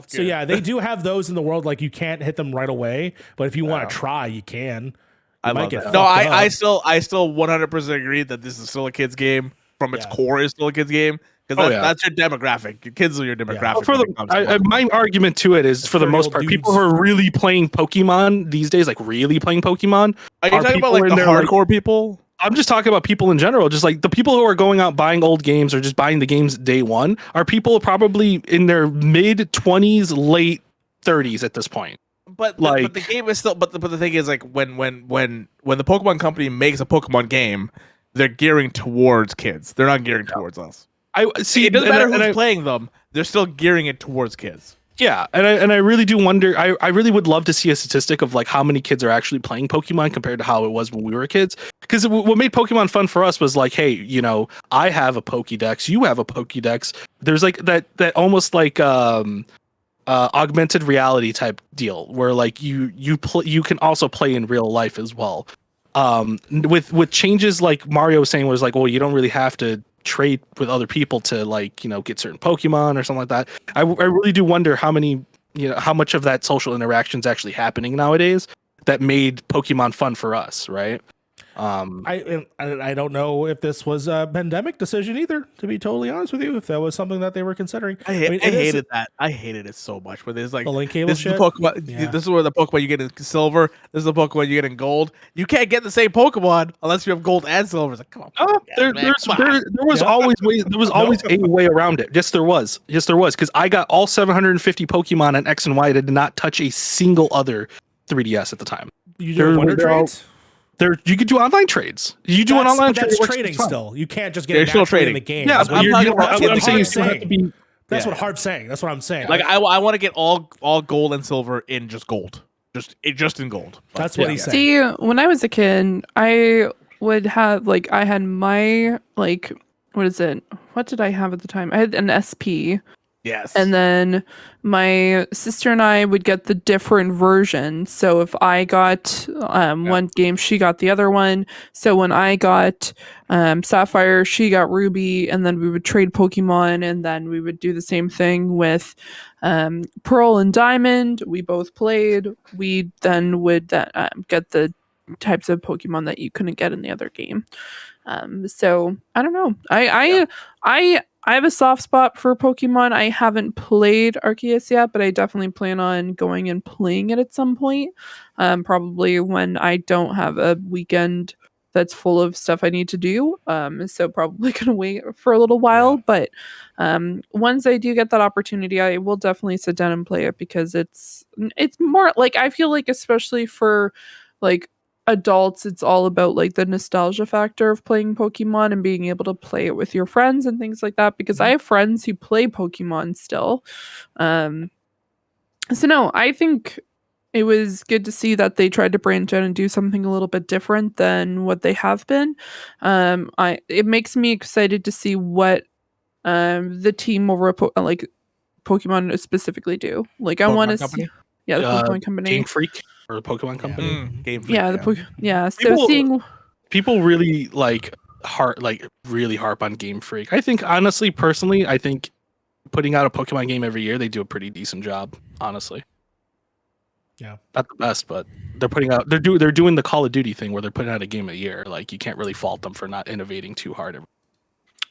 Speaker 1: So yeah, they do have those in the world. Like you can't hit them right away, but if you want to try, you can.
Speaker 2: I love that. No, I still 100% agree that this is still a kids game. From its core, is still a kids game because that's your demographic. Your kids are your demographic.
Speaker 3: My argument to it is, for the most part, people who are really playing Pokemon these days, like really playing Pokemon,
Speaker 2: are you talking about like the hardcore people?
Speaker 3: I'm just talking about people in general. Just like the people who are going out buying old games or just buying the games day one are people probably in their mid 20s, late 30s at this point.
Speaker 2: But the game is still. But the thing is, like when the Pokemon company makes a Pokemon game, they're gearing towards kids. They're not gearing towards us. I see. It doesn't matter who's playing them. They're still gearing it towards kids.
Speaker 3: Yeah, and I really do wonder. I really would love to see a statistic of like how many kids are actually playing Pokemon compared to how it was when we were kids. Because what made Pokemon fun for us was like, hey, I have a Pokédex, you have a Pokédex. There's like that almost like augmented reality type deal where like you can also play in real life as well. With changes like Mario was saying was like, well, you don't really have to trade with other people to like get certain Pokemon or something like that. I really do wonder how much of that social interaction is actually happening nowadays that made Pokemon fun for us, right?
Speaker 1: I don't know if this was a pandemic decision either, to be totally honest with you, if that was something that they were considering.
Speaker 2: I hated that. I hated it so much. Where there's like
Speaker 1: the link cable
Speaker 2: this
Speaker 1: shit.
Speaker 2: Is the Pokemon, This is where the Pokemon you get in silver. This is the Pokemon you get in gold. You can't get the same Pokemon unless you have gold and silver. It's like, come on.
Speaker 3: There was always a way around it. Yes, there was. Because I got all 750 Pokemon in X and Y. That did not touch a single other 3DS at the time.
Speaker 1: You do wonder trades?
Speaker 3: You could do online trades. You do an online trade.
Speaker 1: That's trading still. You can't just get it naturally in the game.
Speaker 3: Yeah,
Speaker 1: that's what Harv's saying. That's what I'm saying.
Speaker 2: Like I want to get all gold and silver in just gold. Just in gold.
Speaker 1: That's what he's saying.
Speaker 4: See, when I was a kid, I would have I had my what is it? What did I have at the time? I had an SP.
Speaker 2: Yes.
Speaker 4: And then my sister and I would get the different versions. So if I got one game, she got the other one. So when I got Sapphire, she got Ruby, and then we would trade Pokemon, and then we would do the same thing with Pearl and Diamond. We both played. We then would get the types of Pokemon that you couldn't get in the other game. So I don't know. I have a soft spot for Pokemon. I haven't played Arceus yet, but I definitely plan on going and playing it at some point. Probably when I don't have a weekend that's full of stuff I need to do. So probably gonna wait for a little while. But once I do get that opportunity, I will definitely sit down and play it because it's more like I feel like especially for like adults, it's all about like the nostalgia factor of playing Pokemon and being able to play it with your friends and things like that because I have friends who play Pokemon still. So no, I think it was good to see that they tried to branch out and do something a little bit different than what they have been. It makes me excited to see what the team over at like Pokemon specifically do. Like I want to see the Pokemon Company.
Speaker 3: Game Freak or the Pokemon Company.
Speaker 2: Game Freak,
Speaker 4: So
Speaker 3: people really really harp on Game Freak. I think honestly, personally, I think putting out a Pokemon game every year, they do a pretty decent job. Honestly, not the best, but they're doing the Call of Duty thing where they're putting out a game a year. Like you can't really fault them for not innovating too hard.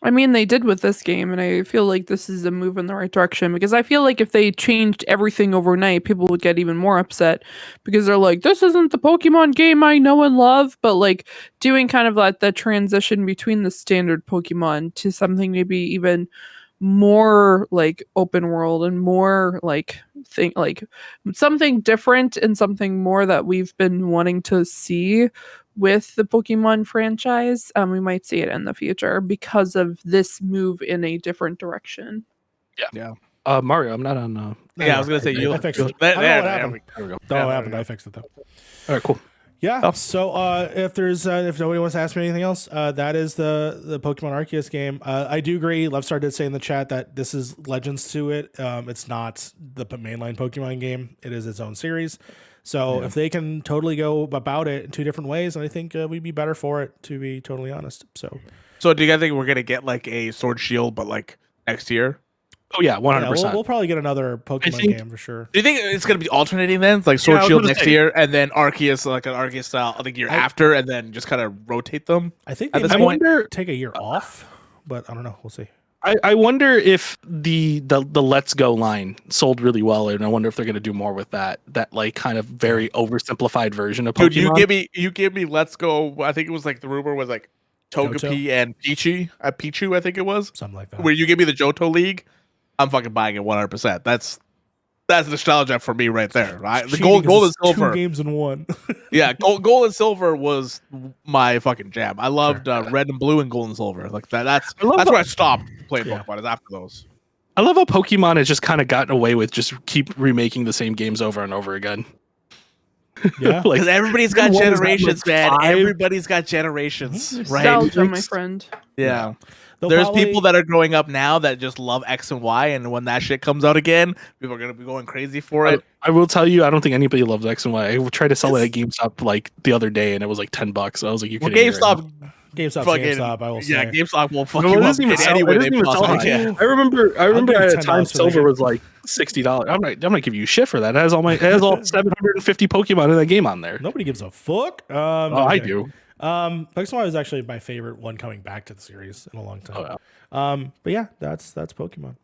Speaker 4: I mean, they did with this game, and I feel like this is a move in the right direction because I feel like if they changed everything overnight, people would get even more upset because they're like, this isn't the Pokemon game I know and love. But like doing kind of like the transition between the standard Pokemon to something maybe even more like open world and more like something different and something more that we've been wanting to see with the Pokemon franchise. We might see it in the future because of this move in a different direction.
Speaker 2: Yeah.
Speaker 3: Mario, I'm not on.
Speaker 2: I was gonna say
Speaker 1: I fixed it. I don't know what happened.
Speaker 2: There we go.
Speaker 1: Don't know what happened. I fixed it though.
Speaker 3: All right, cool.
Speaker 1: Yeah. So if nobody wants to ask me anything else, that is the Pokemon Arceus game. I do agree. Lovestar did say in the chat that this is Legends to it. It's not the mainline Pokemon game. It is its own series. So if they can totally go about it in two different ways, I think we'd be better for it, to be totally honest.
Speaker 2: So do you guys think we're gonna get like a Sword Shield, but like next year?
Speaker 3: Oh yeah, 100%.
Speaker 1: Yeah, we'll probably get another Pokemon game for sure.
Speaker 2: Do you think it's gonna be alternating then, like Sword Shield next year, and then Arceus, like an Arceus style, the year after, and then just kind of rotate them?
Speaker 1: I think they might take a year off, but I don't know. We'll see.
Speaker 3: I wonder if the Let's Go line sold really well, and I wonder if they're going to do more with that like kind of very oversimplified version of Pokemon.
Speaker 2: Dude, you give me Let's Go. I think it was like the rumor was like Togepi and Pichu, I think it was
Speaker 1: something like that.
Speaker 2: Where you give me the Johto League, I'm fucking buying it 100%. That's nostalgia for me right there. Right? The gold and silver
Speaker 1: 2 games in one.
Speaker 2: Yeah, gold and silver was my fucking jam. I loved red and blue and gold and silver. Like that's where I stopped playing Pokemon. Is after those.
Speaker 3: I love how Pokemon has just kind of gotten away with just keep remaking the same games over and over again.
Speaker 1: Yeah,
Speaker 2: because everybody's got generations, man. Everybody's got generations, right?
Speaker 4: Nostalgia, my friend.
Speaker 2: Yeah. There's people that are growing up now that just love X and Y, and when that shit comes out again, people are gonna be going crazy for it.
Speaker 3: I will tell you, I don't think anybody loves X and Y. I tried to sell it at GameStop like the other day, and it was like $10. I was like, "You can."
Speaker 1: GameStop.
Speaker 2: I will say. Yeah, GameStop will fuck
Speaker 3: you
Speaker 2: up
Speaker 3: anyway. I remember at a time silver was like $60. I'm not giving you shit for that. It has all 750 Pokemon in that game on there.
Speaker 1: Nobody gives a fuck.
Speaker 3: I do.
Speaker 1: Pokemon is actually my favorite one coming back to the series in a long time.
Speaker 3: Oh, yeah.
Speaker 1: But yeah, that's Pokemon.